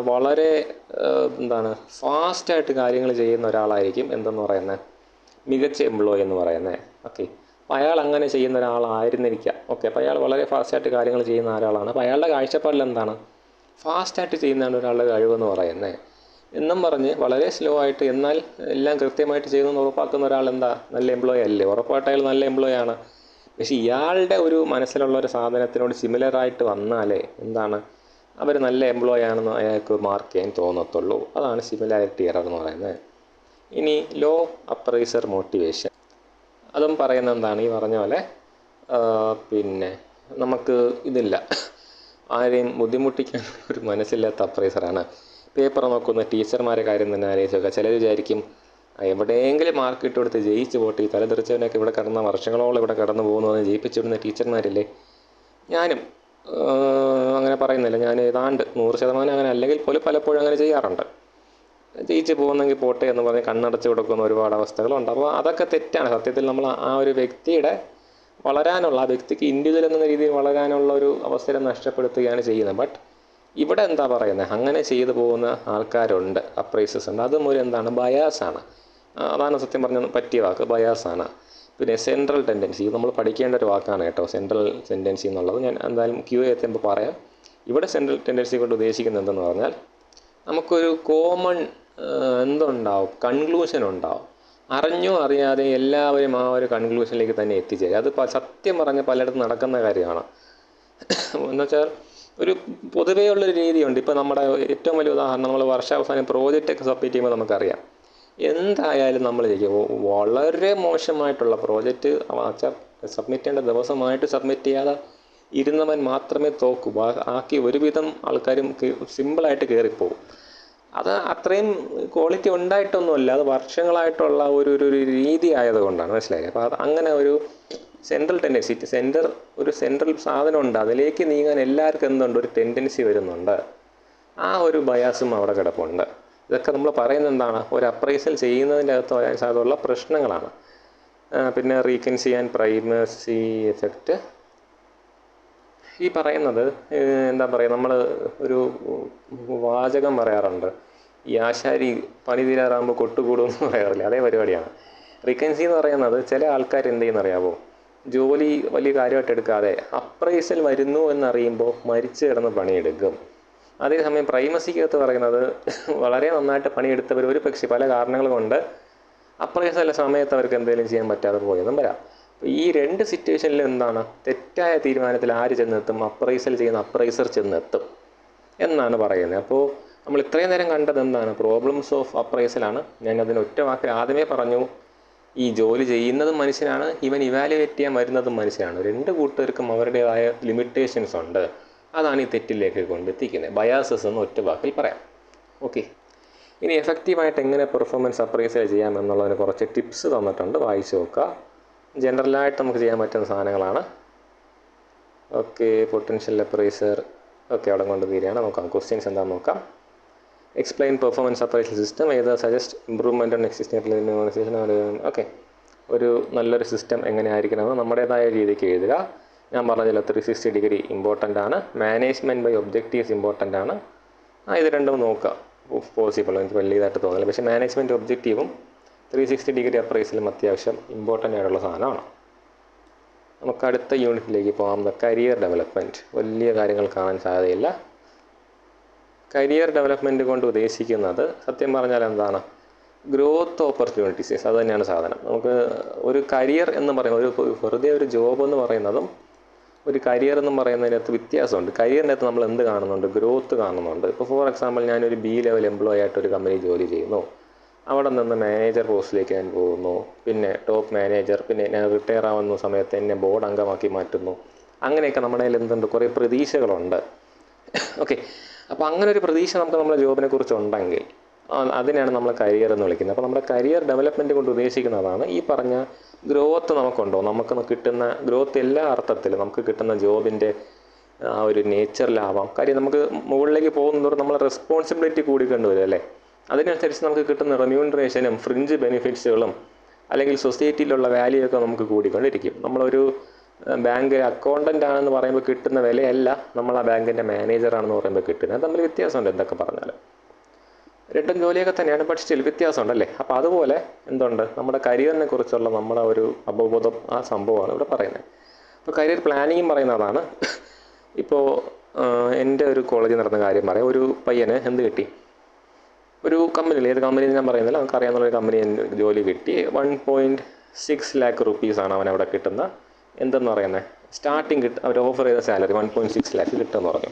വളരെ ഫാസ്റ്റായിട്ട് കാര്യങ്ങൾ ചെയ്യുന്ന ഒരാളായിരിക്കും എന്തെന്ന് പറയുന്നത് മികച്ച എംപ്ലോയി എന്ന് പറയുന്നത്. ഓക്കെ, അപ്പോൾ അയാൾ അങ്ങനെ ചെയ്യുന്ന ഒരാളായിരുന്നിരിക്കാം. ഓക്കെ, അപ്പോൾ അയാൾ വളരെ ഫാസ്റ്റായിട്ട് കാര്യങ്ങൾ ചെയ്യുന്ന ഒരാളാണ്. അപ്പോൾ അയാളുടെ കാഴ്ചപ്പാടിൽ എന്താണ്, ഫാസ്റ്റായിട്ട് ചെയ്യുന്നതാണ് ഒരാളുടെ കഴിവെന്ന് പറയുന്നത്. എന്നും പറഞ്ഞ് വളരെ സ്ലോ ആയിട്ട് എന്നാൽ എല്ലാം കൃത്യമായിട്ട് ചെയ്യുന്നതെന്ന് ഉറപ്പാക്കുന്ന ഒരാൾ എന്താ, നല്ല എംപ്ലോയി അല്ലേ? ഉറപ്പായിട്ട് അയാൾ നല്ല എംപ്ലോയി ആണ്. പക്ഷേ ഇയാളുടെ ഒരു മനസ്സിലുള്ള ഒരു സാധനത്തിനോട് സിമിലറായിട്ട് വന്നാലേ എന്താണ്, അവർ നല്ല എംപ്ലോയി ആണെന്ന് അയാൾക്ക് മാർക്ക് ചെയ്യാൻ തോന്നത്തുള്ളൂ. അതാണ് സിമിലാരിറ്റി എറർ എന്ന് പറയുന്നത്. ഇനി ലോ അപ്രൈസർ മോട്ടിവേഷൻ, അതും പറയുന്നത് എന്താണ്, ഈ പറഞ്ഞ പോലെ പിന്നെ നമുക്ക് ഇതില്ല, ആരെയും ബുദ്ധിമുട്ടിക്കാൻ ഒരു മനസ്സില്ലാത്ത അപ്രൈസറാണ്. പേപ്പർ നോക്കുന്ന ടീച്ചർമാരെ കാര്യം തന്നെ ആലോചിച്ച് നോക്കുക. ചിലർ വിചാരിക്കും എവിടെയെങ്കിലും മാർക്ക് ഇട്ട് കൊടുത്ത് ജയിച്ച് പോട്ടെ, ഈ തലതെറിച്ചവനൊക്കെ ഇവിടെ കിടന്ന വർഷങ്ങളോളം ഇവിടെ കടന്നു പോകുന്നതെന്ന് ജയിപ്പിച്ചിടുന്ന ടീച്ചർമാരില്ലേ. ഞാനും അങ്ങനെ പറയുന്നില്ല, ഞാൻ ഏതാണ്ട് 100% അങ്ങനെ അല്ലെങ്കിൽ പോലും പലപ്പോഴും അങ്ങനെ ചെയ്യാറുണ്ട്. ജയിച്ച് പോകുന്നെങ്കിൽ പോട്ടെ എന്ന് പറഞ്ഞ് കണ്ണടച്ച് കൊടുക്കുന്ന ഒരുപാട് അവസ്ഥകളുണ്ട്. അപ്പോൾ അതൊക്കെ തെറ്റാണ്. സത്യത്തിൽ നമ്മൾ ആ ഒരു വ്യക്തിയുടെ വളരാനുള്ള, ആ വ്യക്തിക്ക് ഇൻഡിവിജ്വൽ എന്ന രീതിയിൽ വളരാനുള്ള ഒരു അവസരം നഷ്ടപ്പെടുത്തുകയാണ് ചെയ്യുന്നത്. ബട്ട് ഇവിടെ എന്താ പറയുന്നത്, അങ്ങനെ ചെയ്തു പോകുന്ന ആൾക്കാരുണ്ട്, അപ്രൈസസ് ഉണ്ട്. അതും ഒരു എന്താണ്, ബയാസാണ്. അതാണ് സത്യം പറഞ്ഞ പറ്റിയ വാക്ക്, ബയാസാണ്. പിന്നെ സെൻട്രൽ ടെൻഡൻസി, ഇത് നമ്മൾ പഠിക്കേണ്ട ഒരു വാക്കാണ് കേട്ടോ, സെൻട്രൽ ടെൻഡൻസി എന്നുള്ളത്. ഞാൻ എന്തായാലും ക്യൂ എത്തുമ്പോൾ പറയാം. ഇവിടെ സെൻട്രൽ ടെൻഡൻസി കൊണ്ട് ഉദ്ദേശിക്കുന്നത് എന്തെന്ന് പറഞ്ഞാൽ, നമുക്കൊരു കോമൺ എന്തുണ്ടാവും, കൺക്ലൂഷൻ ഉണ്ടാവും. അറിഞ്ഞോ അറിയാതെ എല്ലാവരും ആ ഒരു കൺക്ലൂഷനിലേക്ക് തന്നെ എത്തിച്ചേരും. അത് സത്യം പറഞ്ഞ് പലയിടത്തും നടക്കുന്ന കാര്യമാണ്. എന്നുവെച്ചാൽ ഒരു പൊതുവേ ഉള്ളൊരു രീതിയുണ്ട്. ഇപ്പോൾ നമ്മുടെ ഏറ്റവും വലിയ ഉദാഹരണം, നമ്മൾ വർഷാവസാനം പ്രോജക്റ്റൊക്കെ സബ്മിറ്റ് ചെയ്യുമ്പോൾ നമുക്കറിയാം, എന്തായാലും നമ്മൾ ചെയ്യും വളരെ മോശമായിട്ടുള്ള പ്രോജക്റ്റ് സബ്മിറ്റ് ചെയ്യേണ്ട ദിവസമായിട്ട് സബ്മിറ്റ് ചെയ്യാതെ ഇരുന്നവൻ മാത്രമേ തോക്കൂ. ബാക്കി ഒരുവിധം ആൾക്കാരും സിമ്പിളായിട്ട് കയറിപ്പോവും. അത് അത്രയും ക്വാളിറ്റി ഉണ്ടായിട്ടൊന്നുമല്ല, അത് വർഷങ്ങളായിട്ടുള്ള ഒരു രീതി ആയതുകൊണ്ടാണ്. മനസ്സിലായില്ലേ? അപ്പോൾ അത് അങ്ങനെ ഒരു സെൻട്രൽ ടെൻഡൻസി, ഒരു സെൻട്രൽ സാധനം ഉണ്ട്, അതിലേക്ക് നീങ്ങാൻ എല്ലാവർക്കും എന്തുണ്ട്, ഒരു ടെൻഡൻസി വരുന്നുണ്ട്. ആ ഒരു ബയാസും അവിടെ കിടപ്പുണ്ട്. ഇതൊക്കെ നമ്മൾ പറയുന്നത് എന്താണ്, ഒരു അപ്രൈസൽ ചെയ്യുന്നതിൻ്റെ അകത്ത് വരാൻ സാധ്യതയുള്ള പ്രശ്നങ്ങളാണ്. പിന്നെ റീകൻസി ആൻഡ് പ്രൈമസി എഫക്റ്റ്. ഈ പറയുന്നത് എന്താ പറയുക, നമ്മൾ ഒരു വാചകം പറയാറുണ്ട്, ഈ ആശാരി പണി തീരാറാകുമ്പോൾ കൊട്ടുകൂടുമെന്ന് പറയാറില്ല, അതേ പരിപാടിയാണ്. റീകൻസി എന്ന് പറയുന്നത്, ചില ആൾക്കാർ എന്ത് ചെയ്യുന്നറിയാമോ, ജോലി വലിയ കാര്യമായിട്ട് എടുക്കാതെ അപ്രൈസൽ വരുന്നു എന്നറിയുമ്പോൾ മരിച്ചു കിടന്ന് പണിയെടുക്കും. അതേസമയം പ്രൈമസിക്കകത്ത് പറയുന്നത്, വളരെ നന്നായിട്ട് പണിയെടുത്തവർ ഒരു പക്ഷേ പല കാരണങ്ങൾ കൊണ്ട് അപ്രൈസൽ സമയത്ത് അവർക്ക് എന്തെങ്കിലും ചെയ്യാൻ പറ്റാതെ പോയെന്നും വരാം. ഈ രണ്ട് സിറ്റുവേഷനിൽ എന്താണ്, തെറ്റായ തീരുമാനത്തിൽ ആര് ചെന്നെത്തും, അപ്രൈസൽ ചെയ്യുന്ന അപ്രൈസർ ചെന്നെത്തും എന്നാണ് പറയുന്നത്. അപ്പോൾ നമ്മൾ ഇത്രയും നേരം കണ്ടത് എന്താണ്, പ്രോബ്ലംസ് ഓഫ് അപ്രൈസലാണ്. ഞാൻ അതിന് ഒറ്റ വാക്കിൽ ആദ്യമേ പറഞ്ഞു, ഈ ജോലി ചെയ്യുന്നതും മനുഷ്യനാണ്, ഇവൻ ഇവാലുവേറ്റ് ചെയ്യാൻ വരുന്നതും മനുഷ്യനാണ്. രണ്ട് കൂട്ടർക്കും അവരുടേതായ ലിമിറ്റേഷൻസ് ഉണ്ട്. അതാണ് ഈ തെറ്റിലേക്ക് കൊണ്ടെത്തിക്കുന്നത്. ബയാസസ് എന്ന് ഒറ്റ വാക്കിൽ പറയാം. ഓക്കെ, ഇനി എഫക്റ്റീവായിട്ട് എങ്ങനെ പെർഫോമൻസ് അപ്രൈസൽ ചെയ്യാം എന്നുള്ളതിന് കുറച്ച് ടിപ്സ് തന്നിട്ടുണ്ട്, വായിച്ച് നോക്കുക. ജനറലായിട്ട് നമുക്ക് ചെയ്യാൻ പറ്റുന്ന സാധനങ്ങളാണ്. ഓക്കെ, പൊട്ടൻഷ്യൽ അപ്രൈസർ ഓക്കെ, അവിടെ കൊണ്ട് തീരുകയാണ്. നോക്കാം ക്വസ്റ്റ്യൻസ് എന്താണെന്ന് നോക്കാം. എക്സ്പ്ലെയിൻ പെർഫോമൻസ് അപ്രൈസൽ സിസ്റ്റം, ഏത് suggest improvement on existing organisation. Okay, ഒരു നല്ലൊരു സിസ്റ്റം എങ്ങനെയായിരിക്കണമെന്ന് നമ്മുടേതായ രീതിക്ക് എഴുതുക. ഞാൻ പറഞ്ഞല്ലോ 360 ഡിഗ്രി ഇമ്പോർട്ടൻ്റ് ആണ്, മാനേജ്മെൻറ്റ് ബൈ ഒബ്ജക്റ്റീവ്സ് ഇമ്പോർട്ടൻ്റ് ആണ്. ഇത് രണ്ടും നോക്കുക, പോസിബിൾ, എനിക്ക് വലിയതായിട്ട് തോന്നില്ല. പക്ഷേ മാനേജ്മെൻറ്റ് ഒബ്ജക്റ്റീവും 360 ഡിഗ്രി അപ്രൈസലും അത്യാവശ്യം ഇമ്പോർട്ടൻ്റ് ആയിട്ടുള്ള സാധനമാണ്. നമുക്ക് അടുത്ത യൂണിറ്റിലേക്ക് പോകാം. Career development. വലിയ കാര്യങ്ങൾ കാണാൻ സാധ്യതയില്ല. കരിയർ ഡെവലപ്മെൻറ്റ് കൊണ്ട് ഉദ്ദേശിക്കുന്നത് സത്യം പറഞ്ഞാൽ എന്താണ്, ഗ്രോത്ത് ഓപ്പർച്യൂണിറ്റീസ്. അത് തന്നെയാണ് സാധനം. നമുക്ക് ഒരു കരിയർ എന്ന് പറയുന്നത്, ഒരു വെറുതെ ഒരു ജോബ് എന്ന് പറയുന്നതും ഒരു കരിയർ എന്നും പറയുന്നതിനകത്ത് വ്യത്യാസമുണ്ട്. കരിയറിനകത്ത് നമ്മൾ എന്ത് കാണുന്നുണ്ട്, ഗ്രോത്ത് കാണുന്നുണ്ട്. ഇപ്പോൾ ഫോർ എക്സാമ്പിൾ, ഞാനൊരു B ലെവൽ എംപ്ലോയി ആയിട്ട് ഒരു കമ്പനി ജോലി ചെയ്യുന്നു. അവിടെ നിന്ന് മാനേജർ പോസ്റ്റിലേക്ക് ഞാൻ പോകുന്നു, പിന്നെ ടോപ്പ് മാനേജർ, പിന്നെ ഞാൻ റിട്ടയർ ആവുന്ന സമയത്ത് എന്നെ ബോർഡ് അംഗമാക്കി മാറ്റുന്നു. അങ്ങനെയൊക്കെ നമ്മുടെ കയ്യിൽ എന്തുണ്ട്, കുറേ പ്രതീക്ഷകളുണ്ട്. ഓക്കെ, അപ്പോൾ അങ്ങനെ ഒരു പ്രതീക്ഷ നമുക്ക് നമ്മുടെ ജോബിനെ കുറിച്ച് ഉണ്ടെങ്കിൽ അതിനാണ് നമ്മൾ കരിയർ എന്ന് വിളിക്കുന്നത്. അപ്പോൾ നമ്മുടെ കരിയർ ഡെവലപ്മെൻറ്റ് കൊണ്ട് ഉദ്ദേശിക്കുന്നതാണ് ഈ പറഞ്ഞ ഗ്രോത്ത് നമുക്കുണ്ടോ, നമുക്ക് കിട്ടുന്ന ഗ്രോത്ത് എല്ലാ അർത്ഥത്തിലും നമുക്ക് കിട്ടുന്ന ജോബിൻ്റെ ആ ഒരു നേച്ചറിലാവാം. കാര്യം നമുക്ക് മുകളിലേക്ക് പോകുന്നതോറും നമ്മളെ റെസ്പോൺസിബിലിറ്റി കൂടിക്കൊണ്ട് വരും അല്ലേ. അതിനനുസരിച്ച് നമുക്ക് കിട്ടുന്ന റെമ്യൂണറേഷനും ഫ്രിഞ്ച് ബെനിഫിറ്റ്സുകളും അല്ലെങ്കിൽ സൊസൈറ്റിയിലുള്ള വാല്യൂ ഒക്കെ നമുക്ക് കൂടിക്കൊണ്ടിരിക്കും. നമ്മളൊരു ബാങ്ക് അക്കൗണ്ടൻ്റ് ആണെന്ന് പറയുമ്പോൾ കിട്ടുന്ന വിലയല്ല നമ്മൾ ആ ബാങ്കിൻ്റെ മാനേജറാണെന്ന് പറയുമ്പോൾ കിട്ടുന്നത്. അത് തമ്മിൽ വ്യത്യാസമുണ്ട് എന്തൊക്കെ പറഞ്ഞാൽ. രണ്ടും ജോലിയൊക്കെ തന്നെയാണ്, പക്ഷേ സ്റ്റിൽ വ്യത്യാസമുണ്ടല്ലേ. അപ്പോൾ അതുപോലെ എന്തുണ്ട്, നമ്മുടെ കരിയറിനെ കുറിച്ചുള്ള നമ്മുടെ ഒരു അവബോധം, ആ സംഭവമാണ് ഇവിടെ പറയുന്നത്. അപ്പോൾ കരിയർ പ്ലാനിങ്ങും പറയുന്ന അതാണ്. ഇപ്പോൾ എൻ്റെ ഒരു കോളേജിൽ നടന്ന കാര്യം പറയാം. ഒരു പയ്യന് എന്ത് കിട്ടി, ഒരു കമ്പനിയിൽ, ഏത് കമ്പനിയിൽ ഞാൻ പറയുന്നില്ല, നമുക്ക് അറിയാവുന്നൊരു കമ്പനി ജോലി കിട്ടി. 1.6 lakh റുപ്പീസാണ് അവനവിടെ കിട്ടുന്ന എന്തെന്ന് പറയുന്നത്, സ്റ്റാർട്ടിങ് അവർ ഓഫർ ചെയ്ത സാലറി 1.6 lakh കിട്ടുമെന്ന് പറഞ്ഞു.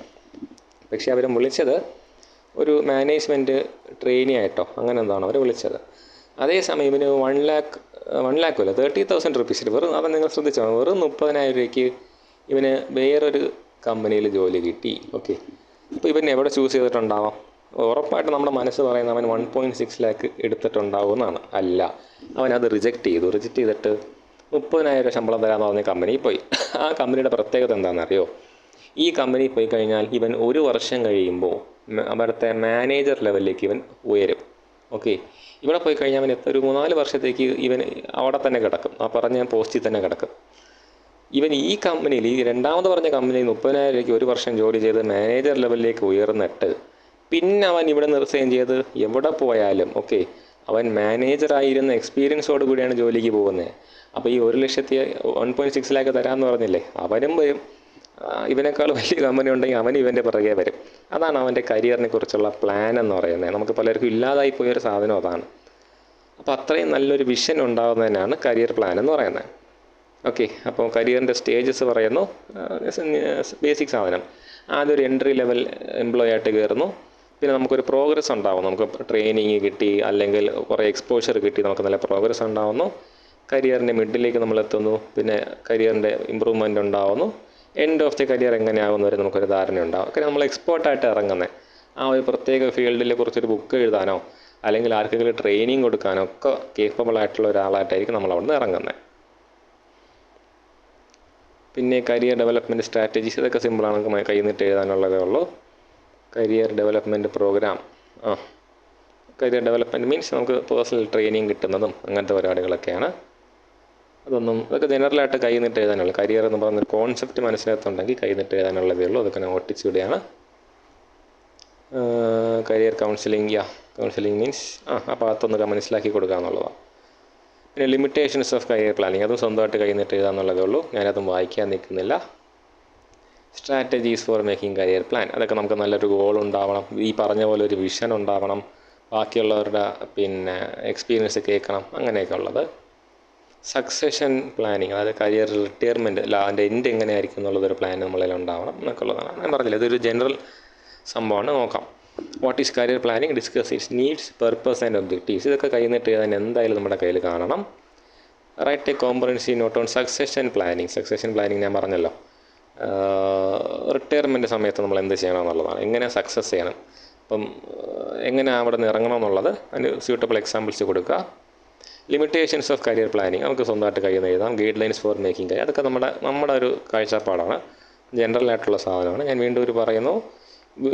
പക്ഷേ അവർ വിളിച്ചത് ഒരു മാനേജ്മെൻറ്റ് ട്രെയിനി ആയിട്ടോ അങ്ങനെ എന്താണ് അവർ വിളിച്ചത്. അതേസമയം ഇവന് 1 lakh അല്ല 30,000 റുപ്പീസിൽ വെറും, അത് നിങ്ങൾ ശ്രദ്ധിച്ചോ, വെറും 30,000 രൂപയ്ക്ക് ഇവന് വേറൊരു കമ്പനിയിൽ ജോലി കിട്ടി. ഓക്കെ, അപ്പോൾ ഇവൻ എവിടെ ചൂസ് ചെയ്തിട്ടുണ്ടാവാം, ഉറപ്പായിട്ട് നമ്മുടെ മനസ്സ് പറയുന്ന അവൻ 1.6 lakh എടുത്തിട്ടുണ്ടാവുമെന്നാണ്. അല്ല, അവനത് റിജക്റ്റ് ചെയ്തിട്ട് 30,000 ശമ്പളം തരാമെന്ന് പറഞ്ഞ കമ്പനിയിൽ പോയി. ആ കമ്പനിയുടെ പ്രത്യേകത എന്താണെന്നറിയോ, ഈ കമ്പനിയിൽ പോയി കഴിഞ്ഞാൽ ഇവൻ 1 വർഷം കഴിയുമ്പോൾ അവിടുത്തെ മാനേജർ ലെവലിലേക്ക് ഇവൻ ഉയരും. ഓക്കെ, ഇവിടെ പോയി കഴിഞ്ഞാൽ അവൻ ഒരു 3-4 വർഷത്തേക്ക് ഇവൻ അവിടെ തന്നെ കിടക്കും, ആ പറഞ്ഞ പോസ്റ്റിൽ തന്നെ കിടക്കും. ഇവൻ ഈ കമ്പനിയിൽ, ഈ രണ്ടാമത് പറഞ്ഞ കമ്പനിയിൽ 30,000 രൂപയ്ക്ക് ഒരു വർഷം ജോലി ചെയ്ത് മാനേജർ ലെവലിലേക്ക് ഉയർന്നിട്ട് പിന്നെ അവൻ ഇവിടെ റിസൈൻ ചെയ്ത് എവിടെ പോയാലും ഓക്കെ, അവൻ മാനേജറായിരുന്ന എക്സ്പീരിയൻസോട് കൂടിയാണ് ജോലിക്ക് പോകുന്നത്. അപ്പോൾ ഈ 1,6 ലാക്ക് തരാമെന്ന് പറഞ്ഞില്ലേ, അവനും വരും. ഇവനേക്കാൾ വലിയ കമ്പനി ഉണ്ടെങ്കിൽ അവൻ ഇവൻ്റെ പിറകെ വരും. അതാണ് അവൻ്റെ കരിയറിനെ കുറിച്ചുള്ള പ്ലാൻ എന്ന് പറയുന്നത്. നമുക്ക് പലർക്കും ഇല്ലാതായി പോയൊരു സാധനം അതാണ്. അപ്പോൾ അത്രയും നല്ലൊരു വിഷൻ ഉണ്ടാകുന്നതിനാണ് കരിയർ പ്ലാൻ എന്ന് പറയുന്നത്. ഓക്കെ, അപ്പോൾ കരിയറിൻ്റെ സ്റ്റേജസ് പറയുന്നു. ബേസിക് സാധനം, ആദ്യം ഒരു എൻട്രി ലെവൽ എംപ്ലോയി ആയിട്ട് കയറുന്നു. പിന്നെ നമുക്കൊരു പ്രോഗ്രസ് ഉണ്ടാവും. നമുക്ക് ട്രെയിനിങ് കിട്ടി, അല്ലെങ്കിൽ കുറേ എക്സ്പോഷർ കിട്ടി, നമുക്ക് നല്ല പ്രോഗ്രസ് ഉണ്ടാവുന്നു. കരിയറിൻ്റെ മിഡിലേക്ക് നമ്മൾ എത്തുന്നു. പിന്നെ കരിയറിൻ്റെ ഇമ്പ്രൂവ്മെൻ്റ് ഉണ്ടാവുന്നു. എൻഡ് ഓഫ് ദി കരിയർ എങ്ങനെയാകുന്ന വരെ നമുക്കൊരു ധാരണ ഉണ്ടാവും. കാരണം നമ്മൾ എക്സ്പേർട്ടായിട്ട് ഇറങ്ങുന്നത് ആ ഒരു പ്രത്യേക ഫീൽഡിനെ കുറിച്ചൊരു ബുക്ക് എഴുതാനോ അല്ലെങ്കിൽ ആർക്കെങ്കിലും ട്രെയിനിങ് കൊടുക്കാനോ ഒക്കെ കേപ്പബിൾ ആയിട്ടുള്ള ഒരാളായിട്ടായിരിക്കും നമ്മൾ അവിടെ നിന്ന് ഇറങ്ങുന്നത്. പിന്നെ കരിയർ ഡെവലപ്മെൻറ്റ് സ്ട്രാറ്റജീസ്, ഇതൊക്കെ സിമ്പിളാണ്, നമുക്ക് കയ്യിൽ നിന്നിട്ട് എഴുതാനുള്ളതേ ഉള്ളൂ. Career development programme, career development means നമുക്ക് പേഴ്സണൽ ട്രെയിനിങ് കിട്ടുന്നതും അങ്ങനത്തെ പരിപാടികളൊക്കെയാണ്. അതൊക്കെ ജനറലായിട്ട് കയ്യിൽ നിന്നിട്ട് എഴുതാനുള്ളൂ. കരിയർ എന്ന് പറയുന്നൊരു കോൺസെപ്റ്റ് മനസ്സിലാക്കുന്നുണ്ടെങ്കിൽ കയ്യിൽ നിന്നിട്ട് എഴുതാനുള്ളതേ ഉള്ളൂ. അതൊക്കെ ഞാൻ ഒട്ടിച്ചിടുകയാണ്. കരിയർ കൗൺസിലിംഗ് മീൻസ് ആ ഭാഗത്തൊന്നൊക്കെ മനസ്സിലാക്കി കൊടുക്കുക എന്നുള്ളതാണ്. പിന്നെ ലിമിറ്റേഷൻസ് ഓഫ് കരിയർ പ്ലാനിങ്, അതും സ്വന്തമായിട്ട് കയ്യിൽ നിന്നിട്ട് എഴുതാന്നുള്ളതേ ഉള്ളൂ. ഞാനതും വായിക്കാൻ നിൽക്കുന്നില്ല. Strategies for making career plan, അതൊക്കെ നമുക്ക് നല്ലൊരു ഗോൾ ഉണ്ടാവണം, ഈ പറഞ്ഞ പോലെ ഒരു വിഷൻ ഉണ്ടാവണം, ബാക്കിയുള്ളവരുടെ പിന്നെ എക്സ്പീരിയൻസ് കേൾക്കണം, അങ്ങനെയൊക്കെ ഉള്ളത്. സക്സഷൻ പ്ലാനിങ്, അതായത് കരിയർ റിട്ടയർമെൻറ്റ്, അതിൻ്റെ എൻഡ് എങ്ങനെയായിരിക്കും എന്നുള്ളതൊരു പ്ലാൻ നമ്മളിൽ ഉണ്ടാവണം എന്നൊക്കെ ഉള്ളതാണ്. ഞാൻ പറഞ്ഞില്ല, ഇതൊരു ജനറൽ സംഭവമാണ്. നോക്കാം. What is career planning, discuss its needs, purpose and objectives. ഇതൊക്കെ കയ്യിൽ നിന്നിട്ട് എഴുതാൻ എന്തായാലും നമ്മുടെ കയ്യിൽ കാണണം. Write a comprehensive note on succession planning ഞാൻ പറഞ്ഞല്ലോ. റിട്ടയർമെൻറ്റ് സമയത്ത് നമ്മൾ എന്ത് ചെയ്യണം എന്നുള്ളതാണ്, എങ്ങനെ സക്സസ് ചെയ്യണം, അപ്പം എങ്ങനെ അവിടെ നിന്ന് ഇറങ്ങണം എന്നുള്ളത് അതിന് സ്യൂട്ടബിൾ എക്സാമ്പിൾസ് കൊടുക്കുക. ലിമിറ്റേഷൻസ് ഓഫ് കരിയർ പ്ലാനിങ് നമുക്ക് സ്വന്തമായിട്ട് കയ്യിൽ നിന്ന് എഴുതാം. Guide lines for making career, അതൊക്കെ നമ്മുടെ ഒരു കാഴ്ചപ്പാടാണ്, ജനറൽ ആയിട്ടുള്ള സാധനമാണ്. ഞാൻ വീണ്ടും പറയുന്നു,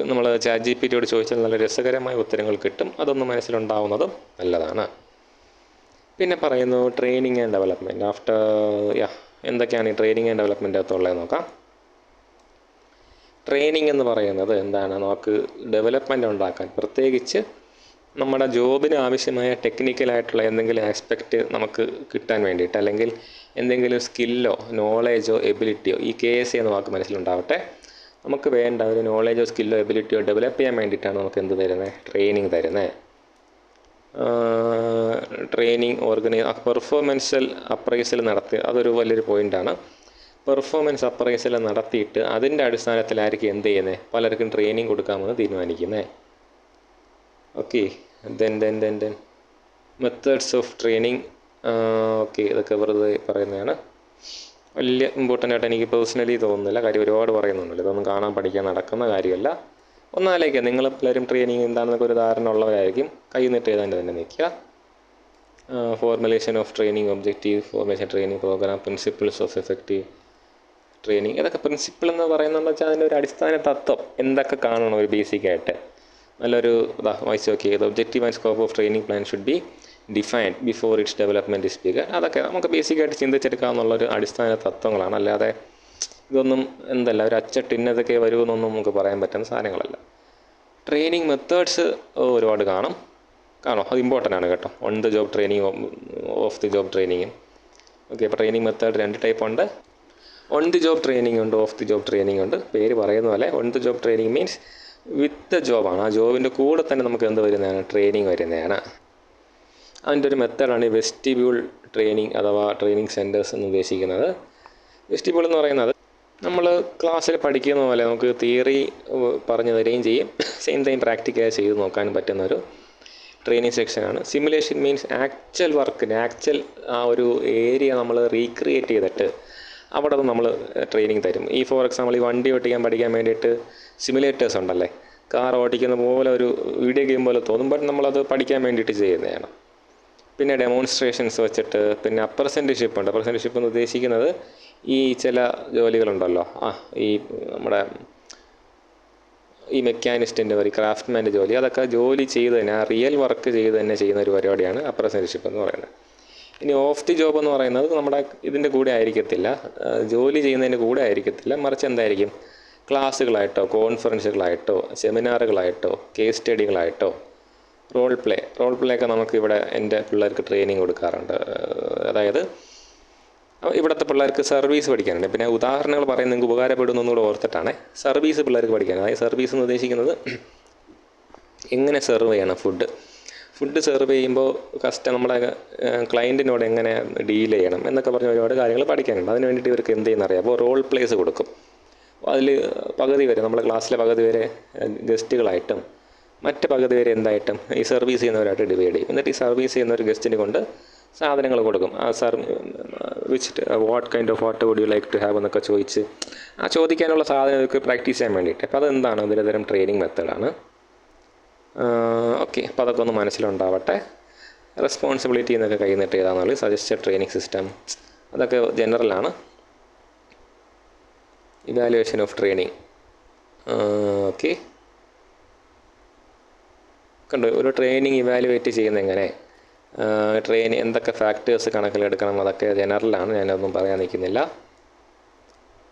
നമ്മൾ ChatGPT ചോദിച്ചാൽ നല്ല രസകരമായ ഉത്തരങ്ങൾ കിട്ടും. അതൊന്നും മനസ്സിലുണ്ടാവുന്നതും നല്ലതാണ്. പിന്നെ പറയുന്നു ട്രെയിനിങ് ആൻഡ് ഡെവലപ്മെൻറ്റ്. എന്തൊക്കെയാണ് ഈ ട്രെയിനിങ് ആൻഡ് ഡെവലപ്മെൻ്റ് അകത്തുള്ളത് നോക്കാം. ട്രെയിനിങ് എന്ന് പറയുന്നത് എന്താണ്, നമുക്ക് ഡെവലപ്മെൻ്റ് ഉണ്ടാക്കാൻ, പ്രത്യേകിച്ച് നമ്മുടെ ജോബിന് ആവശ്യമായ ടെക്നിക്കലായിട്ടുള്ള എന്തെങ്കിലും ആസ്പെക്റ്റ് നമുക്ക് കിട്ടാൻ വേണ്ടിയിട്ട്, അല്ലെങ്കിൽ എന്തെങ്കിലും സ്കില്ലോ നോളേജോ എബിലിറ്റിയോ, ഈ KSA എന്ന വാക്ക് മനസ്സിലുണ്ടാവട്ടെ, നമുക്ക് വേണ്ട ഒരു നോളേജോ സ്കില്ലോ എബിലിറ്റിയോ ഡെവലപ്പ് ചെയ്യാൻ വേണ്ടിയിട്ടാണ് നമുക്ക് എന്ത് തരുന്നത്, ട്രെയിനിങ് തരുന്നത്. ട്രെയിനിങ് പെർഫോമൻഷ്യൽ അപ്രൈസൽ നടത്തി, അതൊരു വലിയൊരു പോയിൻ്റാണ്. പെർഫോമൻസ് അപ്രൈസൽ നടത്തിയിട്ട് അതിൻ്റെ അടിസ്ഥാനത്തിലായിരിക്കും എന്ത് ചെയ്യുന്നത്, പലർക്കും ട്രെയിനിങ് കൊടുക്കാമെന്ന് തീരുമാനിക്കുന്നത്. Okay, then methods of training. Okay, ഇതൊക്കെ വെറുതെ പറയുന്നതാണ്, വലിയ ഇമ്പോർട്ടൻ്റ് ആയിട്ട് എനിക്ക് പേഴ്സണലി തോന്നുന്നില്ല. കാര്യം ഒരുപാട് പറയുന്നുണ്ടല്ലോ, ഇതൊന്നും കാണാൻ പഠിക്കാൻ നടക്കുന്ന കാര്യമല്ല. ഒന്നാലേക്കുക, നിങ്ങൾ പലരും ട്രെയിനിങ് എന്താണെന്നൊക്കെ ഒരു ധാരണ ഉള്ളവരായിരിക്കും. കയ്യിൽ നിന്നിട്ട് എഴുതാൻ തന്നെ നിൽക്കുക. Formulation of training objective, formulation training programme, principles of effective training. ഇതൊക്കെ പ്രിൻസിപ്പിൾ എന്ന് പറയുന്നത് വെച്ചാൽ അതിൻ്റെ ഒരു അടിസ്ഥാന തത്വം എന്തൊക്കെ കാണണം ഒരു ബേസിക്കായിട്ട്. നല്ലൊരു വായിച്ച് നോക്കിയത്. Objective and scope of training plan should be defined before it's development is bigger. അതൊക്കെ നമുക്ക് ബേസിക്കായിട്ട് ചിന്തിച്ചെടുക്കാമെന്നുള്ളൊരു അടിസ്ഥാന തത്വങ്ങളാണ്. അല്ലാതെ ഇതൊന്നും ഒരു അച്ചട്ട് ഇന്നതൊക്കെ വരുമെന്നൊന്നും നമുക്ക് പറയാൻ പറ്റുന്ന സാധനങ്ങളല്ല. ട്രെയിനിങ് മെത്തേഡ്സ് ഒരുപാട് കാണോ, അത് ഇമ്പോർട്ടൻ്റ് ആണ് കേട്ടോ. On the job training, off the job training. Okay, അപ്പോൾ ട്രെയിനിങ് മെത്തേഡ് 2 ടൈപ്പ് ഉണ്ട്. ഓൺ ദി ജോബ് ട്രെയിനിങ് ഉണ്ട്, ഓഫ് ദി ജോബ് ട്രെയിനിങ് ഉണ്ട്. പേര് പറയുന്ന പോലെ on the job training means with the ജോബാണ്. ആ ജോബിൻ്റെ കൂടെ തന്നെ നമുക്ക് എന്ത് വരുന്നതാണ്, ട്രെയിനിങ് വരുന്നതാണ്. അതിൻ്റെ ഒരു മെത്തേഡാണ് വെസ്റ്റിബ്യൂൾ ട്രെയിനിങ് അഥവാ ട്രെയിനിങ് സെൻറ്റേഴ്സ് എന്ന് ഉദ്ദേശിക്കുന്നത്. വെസ്റ്റിബ്യൂൾ എന്ന് പറയുന്നത് നമ്മൾ ക്ലാസ്സിൽ പഠിക്കുന്ന പോലെ നമുക്ക് തിയറി പറഞ്ഞു തരികയും ചെയ്യും, സെയിം ടൈം പ്രാക്ടിക്കലായി ചെയ്ത് നോക്കാനും പറ്റുന്നൊരു ട്രെയിനിങ് സെക്ഷനാണ്. സിമുലേഷൻ മീൻസ് ആക്ച്വൽ വർക്കിന്, ആ ഒരു ഏരിയ നമ്മൾ റീക്രിയേറ്റ് ചെയ്തിട്ട് അവിടെ നമ്മൾ ട്രെയിനിങ് തരും. ഫോർ എക്സാമ്പിൾ ഈ വണ്ടി ഓടിക്കാൻ പഠിക്കാൻ വേണ്ടിയിട്ട് സിമുലേറ്റേഴ്സ് ഉണ്ടല്ലേ, കാർ ഓടിക്കുന്ന പോലെ ഒരു വീഡിയോ ഗെയിം പോലെ തോന്നും, ബട്ട് നമ്മളത് പഠിക്കാൻ വേണ്ടിയിട്ട് ചെയ്യുന്നതാണ്. പിന്നെ ഡെമോൺസ്ട്രേഷൻസ് വെച്ചിട്ട്, പിന്നെ അപ്രസൻറ്റർഷിപ്പ് ഉണ്ട്. അപ്രസൻറ്റർഷിപ്പ് എന്ന് ഉദ്ദേശിക്കുന്നത് ഈ ചില ജോലികളുണ്ടല്ലോ, ഈ നമ്മുടെ ഈ മെക്കാനിസ്റ്റിൻ്റെ ഒരു ക്രാഫ്റ്റ്മാൻ്റെ ജോലി, അതൊക്കെ ജോലി ചെയ്ത് തന്നെ, ആ റിയൽ വർക്ക് ചെയ്ത് തന്നെ ചെയ്യുന്ന ഒരു പരിപാടിയാണ് അപ്രസൻറ്റർഷിപ്പ് എന്ന് പറയുന്നത്. ഇനി ഓഫ് ദി ജോബ് എന്ന് പറയുന്നത് നമ്മുടെ ഇതിൻ്റെ കൂടെ ആയിരിക്കത്തില്ല, ജോലി ചെയ്യുന്നതിൻ്റെ കൂടെ ആയിരിക്കത്തില്ല, മറിച്ച് എന്തായിരിക്കും, ക്ലാസ്സുകളായിട്ടോ കോൺഫറൻസുകളായിട്ടോ സെമിനാറുകളായിട്ടോ കേസ് സ്റ്റഡികളായിട്ടോ റോൾ പ്ലേ ഒക്കെ നമുക്കിവിടെ എൻ്റെ പിള്ളേർക്ക് ട്രെയിനിങ് കൊടുക്കാറുണ്ട്. അതായത് ഇവിടുത്തെ പിള്ളേർക്ക് സർവീസ് പഠിക്കാനുണ്ട്. പിന്നെ ഉദാഹരണങ്ങൾ പറയുന്നത് നിങ്ങൾക്ക് ഉപകാരപ്പെടുന്നൊന്നുകൂടെ ഓർത്തിട്ടാണ്. സർവീസ് പിള്ളേർക്ക് പഠിക്കാൻ, അതായത് സർവീസ് എന്ന് ഉദ്ദേശിക്കുന്നത് എങ്ങനെ സെർവ് ചെയ്യണം, ഫുഡ് സെർവ് ചെയ്യുമ്പോൾ നമ്മുടെ ക്ലയൻറ്റിനോട് എങ്ങനെ ഡീൽ ചെയ്യണം എന്നൊക്കെ പറഞ്ഞ ഒരുപാട് കാര്യങ്ങൾ പഠിക്കാനുണ്ട്. അതിന് വേണ്ടിയിട്ട് ഇവർക്ക് എന്ത് ചെയ്യുന്ന അറിയാം. അപ്പോൾ റോൾ പ്ലേസ് കൊടുക്കും. അതിൽ പകുതി വരെ നമ്മുടെ ക്ലാസ്സിലെ പകുതി വരെ ഗസ്റ്റുകളായിട്ടും മറ്റ് പകുതി വരെ എന്തായിട്ടും ഈ സർവീസ് ചെയ്യുന്നവരായിട്ട് ഡിവൈഡ് ചെയ്യും. എന്നിട്ട് ഈ സർവീസ് ചെയ്യുന്ന ഒരു ഗസ്റ്റിന് കൊണ്ട് സാധനങ്ങൾ കൊടുക്കും. What kind of water would you like to have എന്നൊക്കെ ചോദിച്ച് ആ ചോദിക്കാനുള്ള സാധനം ഇവർക്ക് പ്രാക്ടീസ് ചെയ്യാൻ വേണ്ടിയിട്ട്. അപ്പോൾ അതെന്താണ്, ഒരുതരം ട്രെയിനിങ് മെത്തേഡാണ്. ഓക്കെ, അപ്പോൾ അതൊക്കെ ഒന്ന് മനസ്സിലുണ്ടാവട്ടെ. റെസ്പോൺസിബിലിറ്റി എന്നൊക്കെ കൈന്നിട്ട് ചെയ്താന്നുള്ളത് സജസ്റ്റഡ് ട്രെയിനിങ് സിസ്റ്റം, അതൊക്കെ ജനറലാണ്. Evaluation of training. ഓക്കെ, കണ്ടു. ഒരു ട്രെയിനിങ് ഇവാലുവേറ്റ് ചെയ്യുന്ന എങ്ങനെ, എന്തൊക്കെ ഫാക്ടേഴ്സ് കണക്കിലെടുക്കണം, അതൊക്കെ ജനറലാണ്. ഞാനതൊന്നും പറയാൻ നിൽക്കുന്നില്ല.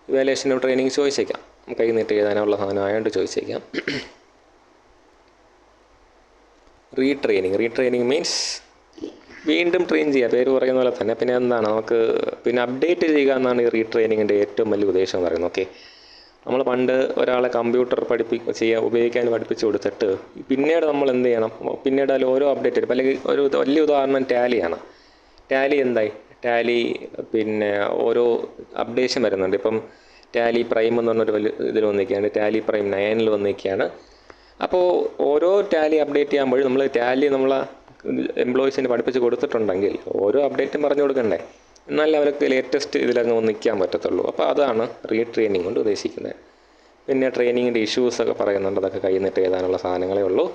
ഇവാലുവേഷൻ ഓഫ് ട്രെയിനിങ് ചോദിച്ചേക്കാം, കൈ നീട്ടി എഴുതാനുള്ള സാധനം ആയതുകൊണ്ട് ചോദിച്ചേക്കാം. റീട്രെയിനിങ് മീൻസ് വീണ്ടും ട്രെയിൻ ചെയ്യുക, പേര് പറയുന്ന പോലെ തന്നെ. പിന്നെ എന്താണ്, നമുക്ക് പിന്നെ അപ്ഡേറ്റ് ചെയ്യുക എന്നാണ് ഈ റീട്രെയിനിങ്ങിൻ്റെ ഏറ്റവും വലിയ ഉദ്ദേശം എന്ന് പറയുന്നത്. ഓക്കെ, നമ്മൾ പണ്ട് ഒരാളെ കമ്പ്യൂട്ടർ ഉപയോഗിക്കാൻ പഠിപ്പിച്ച് കൊടുത്തിട്ട് പിന്നീട് നമ്മൾ എന്ത് ചെയ്യണം, പിന്നീട് അതിൽ ഓരോ അപ്ഡേറ്റ്, അല്ലെങ്കിൽ ഒരു വലിയ ഉദാഹരണം ടാലിയാണ്. ടാലി എന്തായി, പിന്നെ ഓരോ അപ്ഡേഷൻ വരുന്നുണ്ട്. ഇപ്പം ടാലി പ്രൈം എന്ന് പറഞ്ഞൊരു വലിയ ഇതിൽ വന്നിരിക്കുകയാണ്, ടാലി പ്രൈം 9 വന്നിരിക്കുകയാണ്. അപ്പോൾ ഓരോ ടാലി അപ്ഡേറ്റ് ചെയ്യുമ്പോഴും നമ്മൾ ടാലി നമ്മളെ എംപ്ലോയീസിന് പഠിപ്പിച്ച് കൊടുത്തിട്ടുണ്ടെങ്കിൽ ഓരോ അപ്ഡേറ്റും പറഞ്ഞു കൊടുക്കണ്ടേ, എന്നാലേ അവർക്ക് ലേറ്റസ്റ്റ് ഇതിലങ്ങ് നിൽക്കാൻ പറ്റത്തുള്ളൂ. അപ്പോൾ അതാണ് റീട്രെയിനിങ് കൊണ്ട് ഉദ്ദേശിക്കുന്നത്. പിന്നെ ട്രെയിനിങ്ങിൻ്റെ ഇഷ്യൂസൊക്കെ പറയുന്നുണ്ട്, അതൊക്കെ കൈന്നിട്ട് എഴുതാനുള്ള സാധനങ്ങളേ ഉള്ളൂ.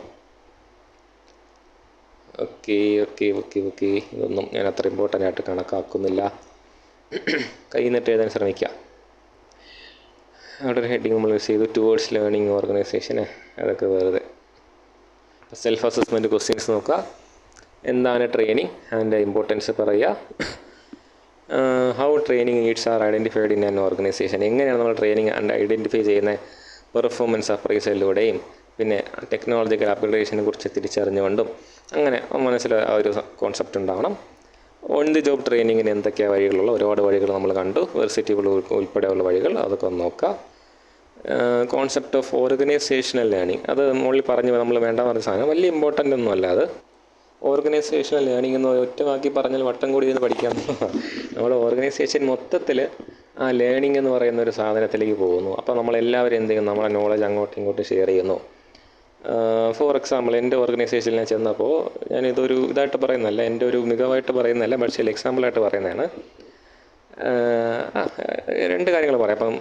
ഓക്കെ, ഇതൊന്നും ഞാൻ അത്ര ഇമ്പോർട്ടൻ്റ് ആയിട്ട് കണക്കാക്കുന്നില്ല. കൈന്നിട്ട് എഴുതാൻ ശ്രമിക്കുക. അവിടെ ഒരു ഹെഡിങ് നമ്മൾ യൂസ് ചെയ്തു, ടുവേർഡ്സ് ലേണിംഗ് ഓർഗനൈസേഷന്. അതൊക്കെ വെറുതെ. സെൽഫ് അസസ്മെൻറ്റ് ക്വസ്റ്റ്യൻസ് നോക്കുക. എന്താണ് ട്രെയിനിങ്, അതിൻ്റെ ഇമ്പോർട്ടൻസ് പറയുക. How training needs R identified in an organisation, എങ്ങനെയാണ് നമ്മൾ ട്രെയിനിങ് ഐഡൻറ്റിഫൈ ചെയ്യുന്നത്, പെർഫോമൻസ് അപ്രൈസലിലൂടെയും പിന്നെ ടെക്നോളജിക്കൽ അപ്ഗ്രഡേഷനെ കുറിച്ച് തിരിച്ചറിഞ്ഞുകൊണ്ടും. അങ്ങനെ മനസ്സിൽ ആ ഒരു കോൺസെപ്റ്റ് ഉണ്ടാവണം. ഓൺ ദി ജോബ് ട്രെയിനിങ്ങിന് എന്തൊക്കെയാണ് വഴികളുള്ള, ഒരുപാട് വഴികൾ നമ്മൾ കണ്ടു, വെർസിറ്റികൾ ഉൾപ്പെടെയുള്ള വഴികൾ, അതൊക്കെ ഒന്ന് നോക്കാം. കോൺസെപ്റ്റ് ഓഫ് ഓർഗനൈസേഷണൽ ലേണിംഗ്, അത് മുകളിൽ നമ്മൾ വേണ്ട പറഞ്ഞ സാധനം വലിയ ഇമ്പോർട്ടൻ്റ് ഒന്നും അല്ല. അത് ഓർഗനൈസേഷണൽ ലേണിംഗ് എന്ന് ഒറ്റവാക്കി പറഞ്ഞാൽ വട്ടം കൂടി ഇത് പഠിക്കാം. നമ്മുടെ ഓർഗനൈസേഷൻ മൊത്തത്തിൽ ആ ലേണിംഗ് എന്ന് പറയുന്ന ഒരു സാധനത്തിലേക്ക് പോകുന്നു. അപ്പോൾ നമ്മളെല്ലാവരും എന്ത് ചെയ്യുന്നു, നമ്മളെ നോളജ് അങ്ങോട്ടും ഇങ്ങോട്ടും ഷെയർ ചെയ്യുന്നു. ഫോർ എക്സാമ്പിൾ, എൻ്റെ ഓർഗനൈസേഷനിൽ ഞാൻ ചെന്നപ്പോൾ, ഞാനിതൊരു ഇതായിട്ട് പറയുന്നതല്ല, എൻ്റെ ഒരു മികവായിട്ട് പറയുന്നതല്ല, പക്ഷേ എക്സാമ്പിളായിട്ട് പറയുന്നതാണ്. 2 കാര്യങ്ങൾ പറയാം, അപ്പം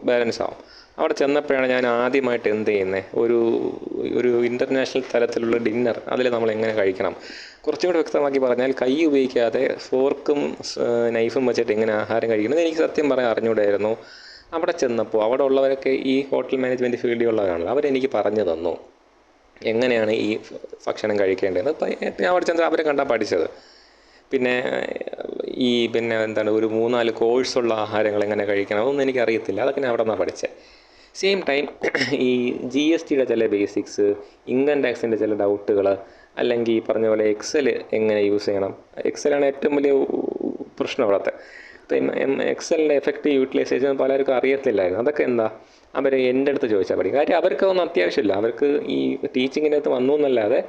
ബാലൻസ് ആവും. അവിടെ ചെന്നപ്പോഴാണ് ഞാൻ ആദ്യമായിട്ട് എന്ത് ചെയ്യുന്നത്, ഒരു ഇൻ്റർനാഷണൽ തലത്തിലുള്ള ഡിന്നർ, അതിൽ നമ്മൾ എങ്ങനെ കഴിക്കണം, കുറച്ചും കൂടെ വ്യക്തമാക്കി പറഞ്ഞാൽ കൈ ഉപയോഗിക്കാതെ ഫോർക്കും നൈഫും വെച്ചിട്ട് എങ്ങനെ ആഹാരം കഴിക്കണം എനിക്ക് സത്യം പറയാൻ അറിഞ്ഞുകൂടായിരുന്നു. അവിടെ ചെന്നപ്പോൾ അവിടെ ഉള്ളവരൊക്കെ ഈ ഹോട്ടൽ മാനേജ്മെൻറ്റ് ഫീൽഡിലുള്ളവരാണല്ലോ, അവരെനിക്ക് പറഞ്ഞു തന്നു എങ്ങനെയാണ് ഈ ഭക്ഷണം കഴിക്കേണ്ടതെന്ന്. ഞാൻ അവിടെ ചെന്ന് അവരെ കണ്ടാൽ പഠിച്ചത്. പിന്നെ എന്താണ്, ഒരു 3-4 കോഴ്സുള്ള ആഹാരങ്ങൾ എങ്ങനെ കഴിക്കണം അതൊന്നും എനിക്കറിയത്തില്ല, അതൊക്കെ ഞാൻ അവിടെ നിന്നാണ് പഠിച്ചത്. സെയിം ടൈം ഈ GSTയുടെ ചില ബേസിക്സ്, ഇൻകം ടാക്സിൻ്റെ ചില ഡൗട്ടുകൾ, അല്ലെങ്കിൽ പറഞ്ഞ പോലെ എക്സൽ എങ്ങനെ യൂസ് ചെയ്യണം, എക്സലാണ് ഏറ്റവും വലിയ പ്രശ്നം അവിടുത്തെ. എക്സലിൻ്റെ എഫക്റ്റീവ് യൂട്ടിലൈസേഷൻ പലർക്കും അറിയത്തില്ലായിരുന്നു. അതൊക്കെ എന്താ, അവർ എൻ്റെ അടുത്ത് ചോദിച്ചാൽ പഠിക്കും. കാര്യം അവർക്കൊന്നും അത്യാവശ്യമില്ല, അവർക്ക് ഈ ടീച്ചിങ്ങിനകത്ത് വന്നു എന്നല്ലാതെ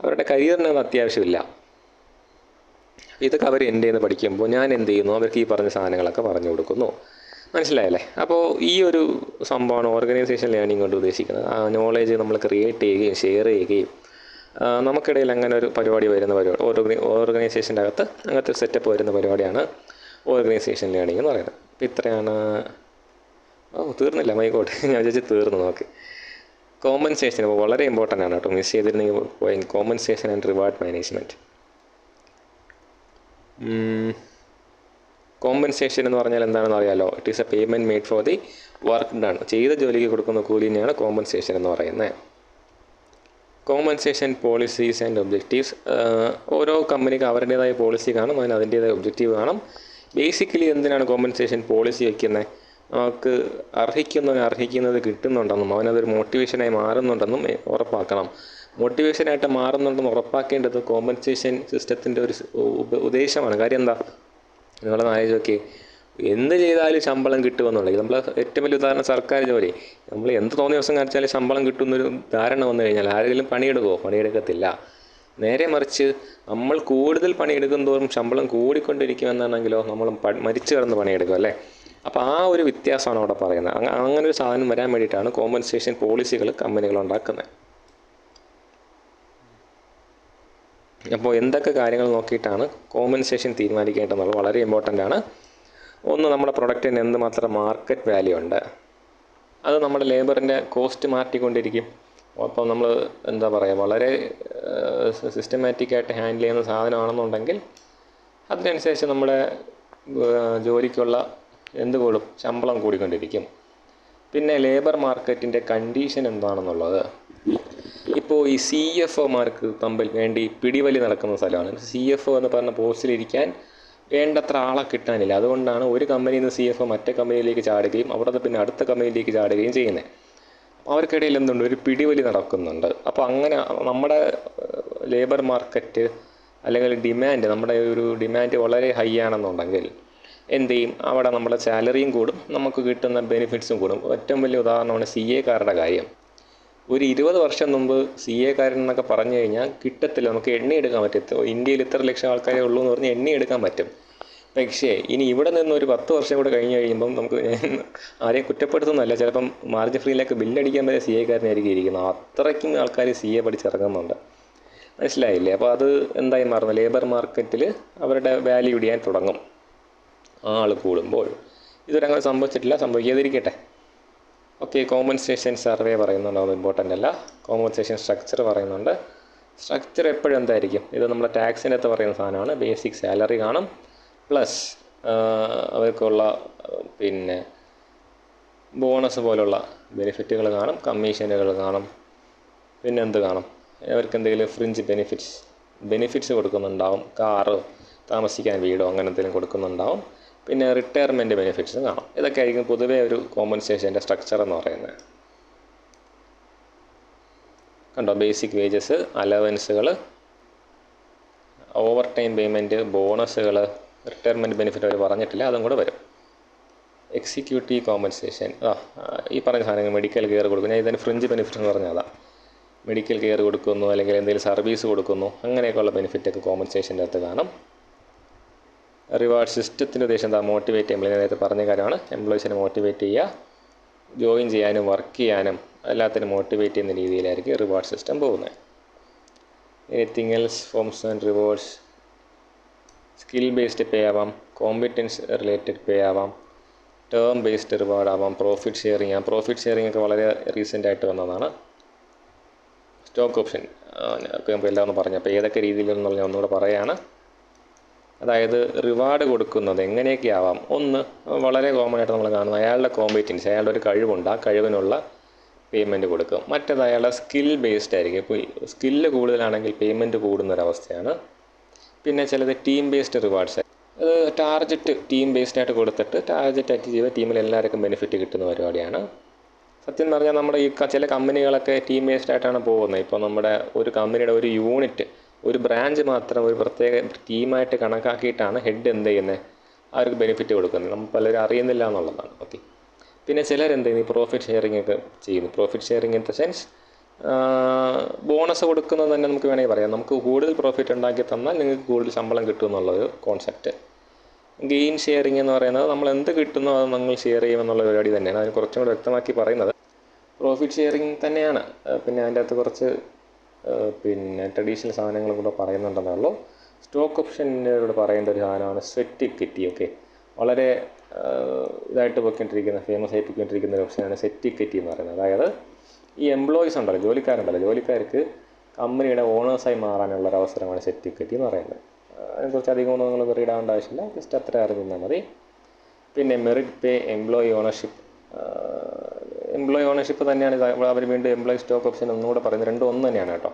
അവരുടെ കരിയറിനൊന്നും അത്യാവശ്യമില്ല. ഇതൊക്കെ അവർ എൻ്റെ നിന്ന് പഠിക്കുമ്പോൾ ഞാൻ എന്ത് ചെയ്യുന്നു, അവർക്ക് ഈ പറഞ്ഞ സാധനങ്ങളൊക്കെ പറഞ്ഞു കൊടുക്കുന്നു. മനസ്സിലായല്ലേ? അപ്പോൾ ഈ ഒരു സംഭവമാണ് ഓർഗനൈസേഷൻ ലേണിംഗ് കൊണ്ട് ഉദ്ദേശിക്കുന്നത്. ആ നോളേജ് നമ്മൾ ക്രിയേറ്റ് ചെയ്യുകയും ഷെയർ ചെയ്യുകയും നമുക്കിടയിൽ അങ്ങനെ ഒരു പരിപാടി വരുന്ന ഓർഗനൈസേഷൻ്റെ അകത്ത് അങ്ങനത്തെ ഒരു സെറ്റപ്പ് വരുന്ന പരിപാടിയാണ് ഓർഗനൈസേഷൻ ലേണിംഗ് എന്ന് പറയുന്നത്. അപ്പോൾ ഇത്രയാണ്. തീർന്നില്ല, മൈക്കോട്ടെ, ഞാൻ വിചാരിച്ച് തീർന്നു. നോക്കി കോമ്പൻസേഷൻ വളരെ ഇമ്പോർട്ടൻ്റ് ആണ് കേട്ടോ, മിസ് ചെയ്തിരുന്നെങ്കിൽ പോയി. Compensation and reward management. Compensation എന്ന് പറഞ്ഞാൽ എന്താണെന്ന് അറിയാലോ, it is A payment made for the work done. ചെയ്ത ജോലിക്ക് കൊടുക്കുന്ന കൂലി തന്നെയാണ് കോമ്പൻസേഷൻ എന്ന് പറയുന്നത്. Compensation policies and objectives. ഓരോ കമ്പനിക്ക് അവരുടേതായ പോളിസി കാണും, അതിന് അതിൻ്റേതായ ഒബ്ജക്റ്റീവ് കാണും. ബേസിക്കലി എന്തിനാണ് കോമ്പൻസേഷൻ പോളിസി വയ്ക്കുന്നത്? നമുക്ക് അർഹിക്കുന്നത് കിട്ടുന്നുണ്ടെന്നും അവനതൊരു മോട്ടിവേഷനായി മാറുന്നുണ്ടെന്നും ഉറപ്പാക്കണം. മോട്ടിവേഷനായിട്ട് മാറുന്നുണ്ടെന്ന് ഉറപ്പാക്കേണ്ടത് കോമ്പൻസേഷൻ സിസ്റ്റത്തിൻ്റെ ഒരു ഉദ്ദേശമാണ്. കാര്യം എന്താ? നിങ്ങളൊന്ന് ആലോചിച്ച് നോക്കിയേ, എന്ത് ചെയ്താലും ശമ്പളം കിട്ടുമെന്നുണ്ടെങ്കിൽ, നമ്മൾ ഏറ്റവും വലിയ ഉദാഹരണം സർക്കാർ ജോലി. നമ്മൾ എന്ത് തോന്നിയ ദിവസം കാണിച്ചാലും ശമ്പളം കിട്ടുമെന്നൊരു ധാരണ വന്നു കഴിഞ്ഞാൽ ആരെങ്കിലും പണിയെടുക്കുമോ? പണിയെടുക്കത്തില്ല. നേരെ മറിച്ച് നമ്മൾ കൂടുതൽ പണിയെടുക്കും തോറും ശമ്പളം കൂടിക്കൊണ്ടിരിക്കുമെന്നാണെങ്കിലോ നമ്മൾ മരിച്ചു കിടന്ന് പണിയെടുക്കും അല്ലേ? അപ്പോൾ ആ ഒരു വ്യത്യാസമാണ് അവിടെ പറയുന്നത്. അങ്ങനെ ഒരു സാധനം വരാൻ വേണ്ടിയിട്ടാണ് കോമ്പൻസേഷൻ പോളിസികൾ കമ്പനികൾ ഉണ്ടാക്കുന്നത്. അപ്പോൾ എന്തൊക്കെ കാര്യങ്ങൾ നോക്കിയിട്ടാണ് കോമ്പൻസേഷൻ തീരുമാനിക്കേണ്ടതെന്നുള്ളത് വളരെ ഇമ്പോർട്ടൻ്റ് ആണ്. ഒന്ന്, നമ്മുടെ പ്രൊഡക്റ്റിന് എന്തുമാത്രം മാർക്കറ്റ് വാല്യൂ ഉണ്ട്. അത് നമ്മുടെ ലേബറിൻ്റെ കോസ്റ്റ് മാറ്റിക്കൊണ്ടിരിക്കും. അപ്പോൾ നമ്മൾ എന്താ പറയുക, വളരെ സിസ്റ്റമാറ്റിക്കായിട്ട് ഹാൻഡിൽ ചെയ്യുന്ന സാധനമാണെന്നുണ്ടെങ്കിൽ അതിനനുസരിച്ച് നമ്മുടെ ജോലിക്കുള്ള എന്ത് കൂടും? ശമ്പളം കൂടിക്കൊണ്ടിരിക്കും. പിന്നെ ലേബർ മാർക്കറ്റിൻ്റെ കണ്ടീഷൻ എന്താണെന്നുള്ളത്. ഇപ്പോൾ ഈ CFOമാർക്ക് തമ്മിൽ വേണ്ടി പിടിവലി നടക്കുന്ന സ്ഥലമാണ്. CFO എന്ന് പറഞ്ഞ പോസ്റ്റിലിരിക്കാൻ വേണ്ടത്ര ആളെ കിട്ടാനില്ല. അതുകൊണ്ടാണ് ഒരു കമ്പനിയിൽ നിന്ന് CFO മറ്റേ കമ്പനിയിലേക്ക് ചാടുകയും അവിടെ പിന്നെ അടുത്ത കമ്പനിയിലേക്ക് ചാടുകയും ചെയ്യുന്നത്. അവർക്കിടയിൽ എന്തുണ്ട്? ഒരു പിടിവലി നടക്കുന്നുണ്ട്. അപ്പോൾ അങ്ങനെ നമ്മുടെ ലേബർ മാർക്കറ്റ് അല്ലെങ്കിൽ ഡിമാൻഡ്, നമ്മുടെ ഒരു ഡിമാൻഡ് വളരെ ഹൈ ആണെന്നുണ്ടെങ്കിൽ എന്ത് ചെയ്യും? അവിടെ നമ്മുടെ സാലറിയും കൂടും, നമുക്ക് കിട്ടുന്ന ബെനിഫിറ്റ്സും കൂടും. ഏറ്റവും വലിയ ഉദാഹരണമാണ് CAക്കാരുടെ കാര്യം. ഒരു 20 വർഷം മുമ്പ് CAക്കാരൻ എന്നൊക്കെ പറഞ്ഞു കഴിഞ്ഞാൽ കിട്ടത്തില്ല, നമുക്ക് എണ്ണിയെടുക്കാൻ പറ്റും. ഇന്ത്യയിൽ ഇത്ര ലക്ഷം ആൾക്കാരേ ഉള്ളൂ എന്ന് പറഞ്ഞ് എണ്ണിയെടുക്കാൻ പറ്റും. പക്ഷേ ഇനി ഇവിടെ നിന്ന് ഒരു 10 വർഷം കൂടെ കഴിഞ്ഞ് കഴിയുമ്പം നമുക്ക് ആരെയും കുറ്റപ്പെടുത്തുന്നതല്ല, ചിലപ്പം മാർജിൻ ഫ്രീയിലേക്ക് ബില്ലടിക്കാൻ വരെ CAക്കാരനായിരിക്കും ഇരിക്കുന്നത്. അത്രയ്ക്കും ആൾക്കാർ CA പഠിച്ചിറങ്ങുന്നുണ്ട്. മനസ്സിലായില്ലേ? അപ്പോൾ അത് എന്തായി മാറുന്നു? ലേബർ മാർക്കറ്റിൽ അവരുടെ വാല്യൂ ഇടിയാൻ തുടങ്ങും ആൾ കൂടുമ്പോൾ. ഇതൊരങ്ങനെ സംഭവിച്ചിട്ടില്ല, സംഭവിക്കാതിരിക്കട്ടെ. ഓക്കെ, കോമ്പൻസേഷൻ സർവേ പറയുന്നുണ്ട്, അത് ഇമ്പോർട്ടൻ്റ് അല്ല. കോമ്പൻസേഷൻ സ്ട്രക്ചർ പറയുന്നുണ്ട്. സ്ട്രക്ചർ എപ്പോഴും എന്തായിരിക്കും? ഇത് നമ്മുടെ ടാക്സിൻ്റെ അകത്ത് പറയുന്ന സാധനമാണ്. ബേസിക് സാലറി കാണും, പ്ലസ് അവർക്കുള്ള പിന്നെ ബോണസ് പോലുള്ള ബെനിഫിറ്റുകൾ കാണും, കമ്മീഷനുകൾ കാണും, പിന്നെ എന്ത് കാണും? അവർക്ക് എന്തെങ്കിലും ഫ്രിഞ്ച് ബെനിഫിറ്റ്സ് കൊടുക്കുന്നുണ്ടാവും. കാറ്, താമസിക്കാൻ വീടോ അങ്ങനെ എന്തെങ്കിലും കൊടുക്കുന്നുണ്ടാവും. പിന്നെ റിട്ടയർമെൻറ്റ് ബെനിഫിറ്റ്സും കാണും. ഇതൊക്കെ ആയിരിക്കും പൊതുവേ ഒരു കോമ്പൻസേഷൻ്റെ സ്ട്രക്ചർ എന്ന് പറയുന്നത്. കണ്ടോ? ബേസിക് വേജസ്, അലവൻസുകൾ, ഓവർ ടൈം പേയ്മെൻറ്റ്, ബോണസുകൾ, റിട്ടയർമെൻറ്റ് ബെനിഫിറ്റ് അവർ പറഞ്ഞിട്ടില്ല, അതും കൂടെ വരും. എക്സിക്യൂട്ടീവ് കോമ്പൻസേഷൻ, ഈ പറഞ്ഞ സാധനങ്ങൾ മെഡിക്കൽ കെയർ കൊടുക്കും. ഞാൻ ഇതിന് ഫ്രിഞ്ച് ബെനിഫിറ്റ് എന്ന് പറഞ്ഞാൽ മെഡിക്കൽ കെയർ കൊടുക്കുന്നു, അല്ലെങ്കിൽ എന്തെങ്കിലും സർവീസ് കൊടുക്കുന്നു, അങ്ങനെയൊക്കെയുള്ള ബെനിഫിറ്റൊക്കെ കോമ്പൻസേഷൻ്റെ അകത്ത് കാണും. റിവാർഡ് സിസ്റ്റത്തിൻ്റെ ഉദ്ദേശം എന്താ? മോട്ടിവേറ്റ് ചെയ്യുമ്പോൾ നേരത്തെ പറഞ്ഞ കാര്യമാണ്. എംപ്ലോയീസിനെ മോട്ടിവേറ്റ് ചെയ്യുക, ജോയിൻ ചെയ്യാനും വർക്ക് ചെയ്യാനും എല്ലാത്തിനും മോട്ടിവേറ്റ് ചെയ്യുന്ന രീതിയിലായിരിക്കും റിവാർഡ് സിസ്റ്റം പോകുന്നത്. Anything else forms and rewards. Skill based pay ആവാം, കോമ്പിറ്റൻസ് റിലേറ്റഡ് പേ ആവാം, ടേം ബേസ്ഡ് റിവാർഡ് ആവാം, പ്രോഫിറ്റ് ഷെയറിങ് ആവാം. പ്രോഫിറ്റ് ഷെയറിങ് ഒക്കെ വളരെ റീസെൻ്റായിട്ട് വന്നതാണ്. സ്റ്റോക്ക് ഓപ്ഷൻ ഒക്കെ നമുക്ക് എല്ലാം ഒന്ന് പറഞ്ഞു. അപ്പോൾ ഏതൊക്കെ രീതിയിലെന്ന് പറഞ്ഞാൽ ഒന്നുകൂടെ പറയുകയാണ്. അതായത് റിവാർഡ് കൊടുക്കുന്നത് എങ്ങനെയൊക്കെ ആവാം. ഒന്ന്, വളരെ കോമൺ ആയിട്ട് നമ്മൾ കാണുന്നത് അയാളുടെ കോമ്പറ്റൻസ്, അയാളുടെ ഒരു കഴിവുണ്ട്, ആ കഴിവിനുള്ള പേയ്മെൻറ്റ് കൊടുക്കും. മറ്റേത് അയാളുടെ സ്കിൽ ബേസ്ഡ് ആയിരിക്കും. ഇപ്പോൾ സ്കില്ല് കൂടുതലാണെങ്കിൽ പേയ്മെൻറ്റ് കൂടുന്നൊരവസ്ഥയാണ്. പിന്നെ ചിലത് ടീം ബേസ്ഡ് റിവാർഡ്സ്, അത് ടാർഗറ്റ് ടീം ബേസ്ഡ് ആയിട്ട് കൊടുത്തിട്ട് ടാർഗറ്റ് അച്ചീവ് ചെയ്ത് ടീമിൽ എല്ലാവർക്കും ബെനിഫിറ്റ് കിട്ടുന്ന പരിപാടിയാണ്. സത്യം പറഞ്ഞാൽ നമ്മുടെ ഈ ചില കമ്പനികളൊക്കെ ടീം ബേസ്ഡ് ആയിട്ടാണ് പോകുന്നത്. ഇപ്പോൾ നമ്മുടെ ഒരു കമ്പനിയുടെ ഒരു യൂണിറ്റ്, ഒരു ബ്രാഞ്ച് മാത്രം ഒരു പ്രത്യേക ടീമായിട്ട് കണക്കാക്കിയിട്ടാണ് ഹെഡ് എന്ത് ചെയ്യുന്നത്, അവർക്ക് ബെനിഫിറ്റ് കൊടുക്കുന്നത്. നമ്മൾ പലരും അറിയുന്നില്ല എന്നുള്ളതാണ്. ഓക്കെ, പിന്നെ ചിലരെന്ത് ചെയ്യുന്നു? പ്രോഫിറ്റ് ഷെയറിംഗ് ഒക്കെ ചെയ്യുന്നു. Profit sharing in the sense bonus കൊടുക്കുന്നത് തന്നെ നമുക്ക് വേണമെങ്കിൽ പറയാം. നമുക്ക് കൂടുതൽ പ്രോഫിറ്റ് ഉണ്ടാക്കി തന്നാൽ നിങ്ങൾക്ക് കൂടുതൽ ശമ്പളം കിട്ടും എന്നുള്ളൊരു കോൺസെപ്റ്റ്. ഗെയിൻ ഷെയറിംഗ് എന്ന് പറയുന്നത് നമ്മൾ എന്ത് കിട്ടുന്നോ അത് നമ്മൾ ഷെയർ ചെയ്യുമെന്നുള്ള പരിപാടി തന്നെയാണ്. അതിന് കുറച്ചും കൂടെ വ്യക്തമാക്കി പറയുന്നത് പ്രോഫിറ്റ് ഷെയറിംഗ് തന്നെയാണ്. പിന്നെ അതിൻ്റെ അകത്ത് കുറച്ച് പിന്നെ ട്രഡീഷണൽ സാധനങ്ങളും കൂടെ പറയുന്നുണ്ടെന്നേ ഉള്ളൂ. സ്റ്റോക്ക് ഓപ്ഷനോട് പറയേണ്ട ഒരു സാധനമാണ് സ്വെറ്റ് ഇക്വിറ്റി. ഓക്കെ, വളരെ ഇതായിട്ട് പോയിക്കൊണ്ടിരിക്കുന്ന, ഫേമസ് ആയി പോയിക്കൊണ്ടിരിക്കുന്ന ഒരു ഓപ്ഷനാണ് സ്വെറ്റ് ഇക്വിറ്റി എന്ന് പറയുന്നത്. അതായത് ഈ എംപ്ലോയീസ് ഉണ്ടല്ലോ, ജോലിക്കാർക്ക് കമ്പനിയുടെ ഓണേഴ്സായി മാറാനുള്ള ഒരു അവസരമാണ് സ്വെറ്റ് ഇക്വിറ്റി എന്ന് പറയുന്നത്. അതിനെക്കുറിച്ച് അധികമൊന്നും നിങ്ങൾ വെറിയിടാവേണ്ട ആവശ്യമില്ല, ജസ്റ്റ് അത്ര അറിഞ്ഞാൽ മതി. പിന്നെ മെറിറ്റ് പേ, എംപ്ലോയി ഓണർഷിപ്പ് എംപ്ലോയി ഓണർഷിപ്പ് തന്നെയാണ് ഇത്. അവർ വീണ്ടും എംപ്ലോയി സ്റ്റോക്ക് ഓപ്ഷൻ ഒന്നുകൂടെ പറയുന്നത്, രണ്ടും ഒന്ന് തന്നെയാണ് കേട്ടോ.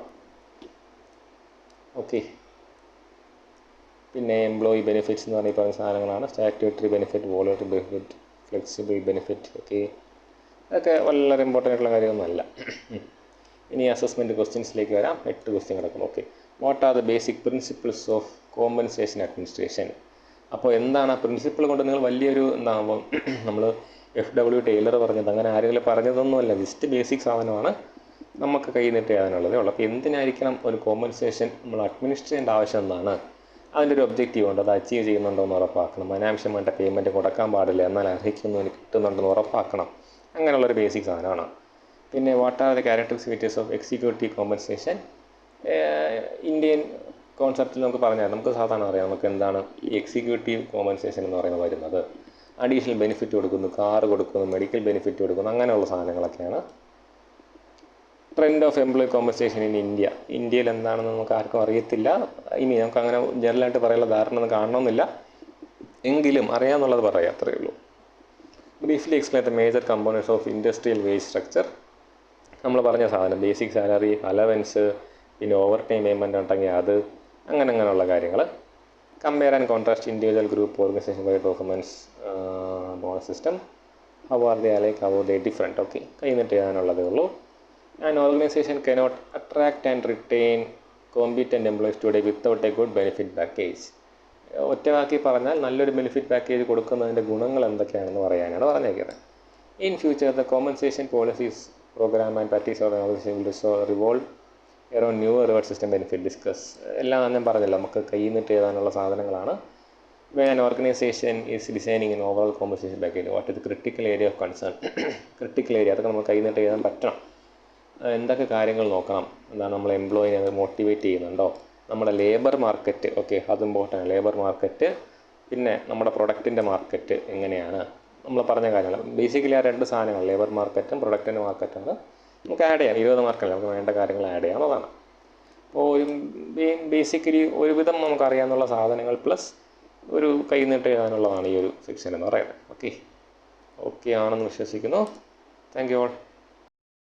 ഓക്കെ. പിന്നെ എംപ്ലോയി ബെനിഫിറ്റ്സ് എന്ന് പറഞ്ഞ പറയുന്ന സാധനങ്ങളാണ്. Statutory benefit, voluntary benefit, flexible benefit. Okay, അതൊക്കെ വളരെ ഇമ്പോർട്ടൻ്റ് ആയിട്ടുള്ള കാര്യമൊന്നുമല്ല. ഇനി അസസ്മെൻറ്റ് ക്വസ്റ്റ്യൻസിലേക്ക് വരാം. 8 ക്വസ്റ്റ്യൻ കിടക്കും. Okay, what are the basic principles of compensation administration? അപ്പോൾ എന്താണ് ആ പ്രിൻസിപ്പിൾ കൊണ്ട് നിങ്ങൾ വലിയൊരു എന്താകുമ്പോൾ നമ്മൾ FW ടൈലർ പറഞ്ഞത് അങ്ങനെ ആരെങ്കിലും പറഞ്ഞതൊന്നുമല്ല, ജസ്റ്റ് ബേസിക് സാധനമാണ് നമുക്ക് കൈ നീട്ടി എഴുതാനുള്ളതേ ഉള്ളൂ. അപ്പോൾ എന്തിനായിരിക്കണം ഒരു കോമ്പൻസേഷൻ നമ്മൾ അഡ്മിനിസ്ട്രേറ്റ് ചെയ്യേണ്ട ആവശ്യം എന്താണ്? അതിൻ്റെ ഒരു ഒബ്ജക്റ്റീവ് ഉണ്ട്, അത് അച്ചീവ് ചെയ്യുന്നുണ്ടോ എന്ന് ഉറപ്പാക്കണം. അനാവശ്യമായിട്ട് പേയ്മെൻറ്റ് കൊടുക്കാൻ പാടില്ല, എന്നാൽ അർഹിക്കുന്നതിന് കിട്ടുന്നുണ്ടെന്ന് ഉറപ്പാക്കണം. അങ്ങനെയുള്ളൊരു ബേസിക് സാധനമാണ്. പിന്നെ what are the characteristics of executive compensation? Indian കോൺസെപ്റ്റിൽ നമുക്ക് പറഞ്ഞാൽ നമുക്ക് സാധാരണ അറിയാം നമുക്ക് എന്താണ് ഈ എക്സിക്യൂട്ടീവ് കോമ്പൻസേഷൻ എന്ന് പറയുന്നത് വരുന്നത്. അഡീഷണൽ ബെനിഫിറ്റ് കൊടുക്കുന്നു, കാർ കൊടുക്കുന്നു, മെഡിക്കൽ ബെനിഫിറ്റ് കൊടുക്കുന്നു, അങ്ങനെയുള്ള സാധനങ്ങളൊക്കെയാണ്. Trend of employee compensation in India. ഇന്ത്യയിൽ എന്താണെന്ന് നമുക്ക് ആർക്കും അറിയത്തില്ല. ഇനി നമുക്ക് അങ്ങനെ ജനറലായിട്ട് പറയാനുള്ള ധാരണ ഒന്നും കാണണമെന്നില്ല, എങ്കിലും അറിയാമെന്നുള്ളത് പറയാം, അത്രയേ ഉള്ളൂ. Briefly explain the major components of industrial wage structure. നമ്മൾ പറഞ്ഞ സാധനം ബേസിക് സാലറി, അലവൻസ്, പിന്നെ ഓവർ ടൈം പേയ്മെൻറ്റ് ഉണ്ടെങ്കിൽ അത്, അങ്ങനെയുള്ള കാര്യങ്ങൾ. Compare and contrast individual group organization wide performance bonus system. How are they alike, how they different. Okay, കൈന്നിട്ട് ചെയ്യാനുള്ളതേ ഉള്ളൂ. An organization cannot attract and retain competent employees today without a good benefit package. ഒറ്റവാക്കി പറഞ്ഞാൽ നല്ലൊരു benefit package കൊടുക്കുന്നതിൻ്റെ ഗുണങ്ങൾ എന്തൊക്കെയാണെന്ന് പറയാനാണ് പറഞ്ഞേക്കുന്നത്. In future the compensation policies programme and practice organisation will revolve around new reward system benefit discuss. എല്ലാം ഞാൻ പറഞ്ഞല്ലോ, നമുക്ക് കയ്യിൽ നിന്നിട്ട് എഴുതാനുള്ള സാധനങ്ങളാണ്. When an organization is designing an overall compensation package, what is the critical area of concern? Critical area, അതൊക്കെ നമുക്ക് കയ്യിൽ നിന്നിട്ട് എഴുതാൻ പറ്റണം. എന്തൊക്കെ കാര്യങ്ങൾ നോക്കണം, എന്താണ് നമ്മൾ എംപ്ലോയിനെ അത് മോട്ടിവേറ്റ് ചെയ്യുന്നുണ്ടോ, നമ്മുടെ ലേബർ മാർക്കറ്റ്, ഓക്കെ അത് ഇമ്പോർട്ടൻ്റ്, ലേബർ മാർക്കറ്റ്, പിന്നെ നമ്മുടെ പ്രൊഡക്റ്റിൻ്റെ മാർക്കറ്റ് എങ്ങനെയാണ്, നമ്മൾ പറഞ്ഞ കാര്യങ്ങൾ. ബേസിക്കലി ആ 2 സാധനങ്ങൾ, ലേബർ മാർക്കറ്റും പ്രൊഡക്റ്റിൻ്റെ മാർക്കറ്റാണ് നമുക്ക് ആഡ് ചെയ്യാം. 20 മാർക്കല്ല, നമുക്ക് വേണ്ട കാര്യങ്ങൾ ആഡ് ചെയ്യാവുന്നതാണ്. അപ്പോൾ ഒരു ബേസിക്കലി ഒരുവിധം നമുക്കറിയാവുന്ന സാധനങ്ങൾ പ്ലസ് ഒരു കൈ നീട്ട് എഴുതാനുള്ളതാണ് ഈ ഒരു സെക്ഷൻ എന്ന് പറയുന്നത്. ഓക്കെ ആണെന്ന് വിശ്വസിക്കുന്നു. Thank you all.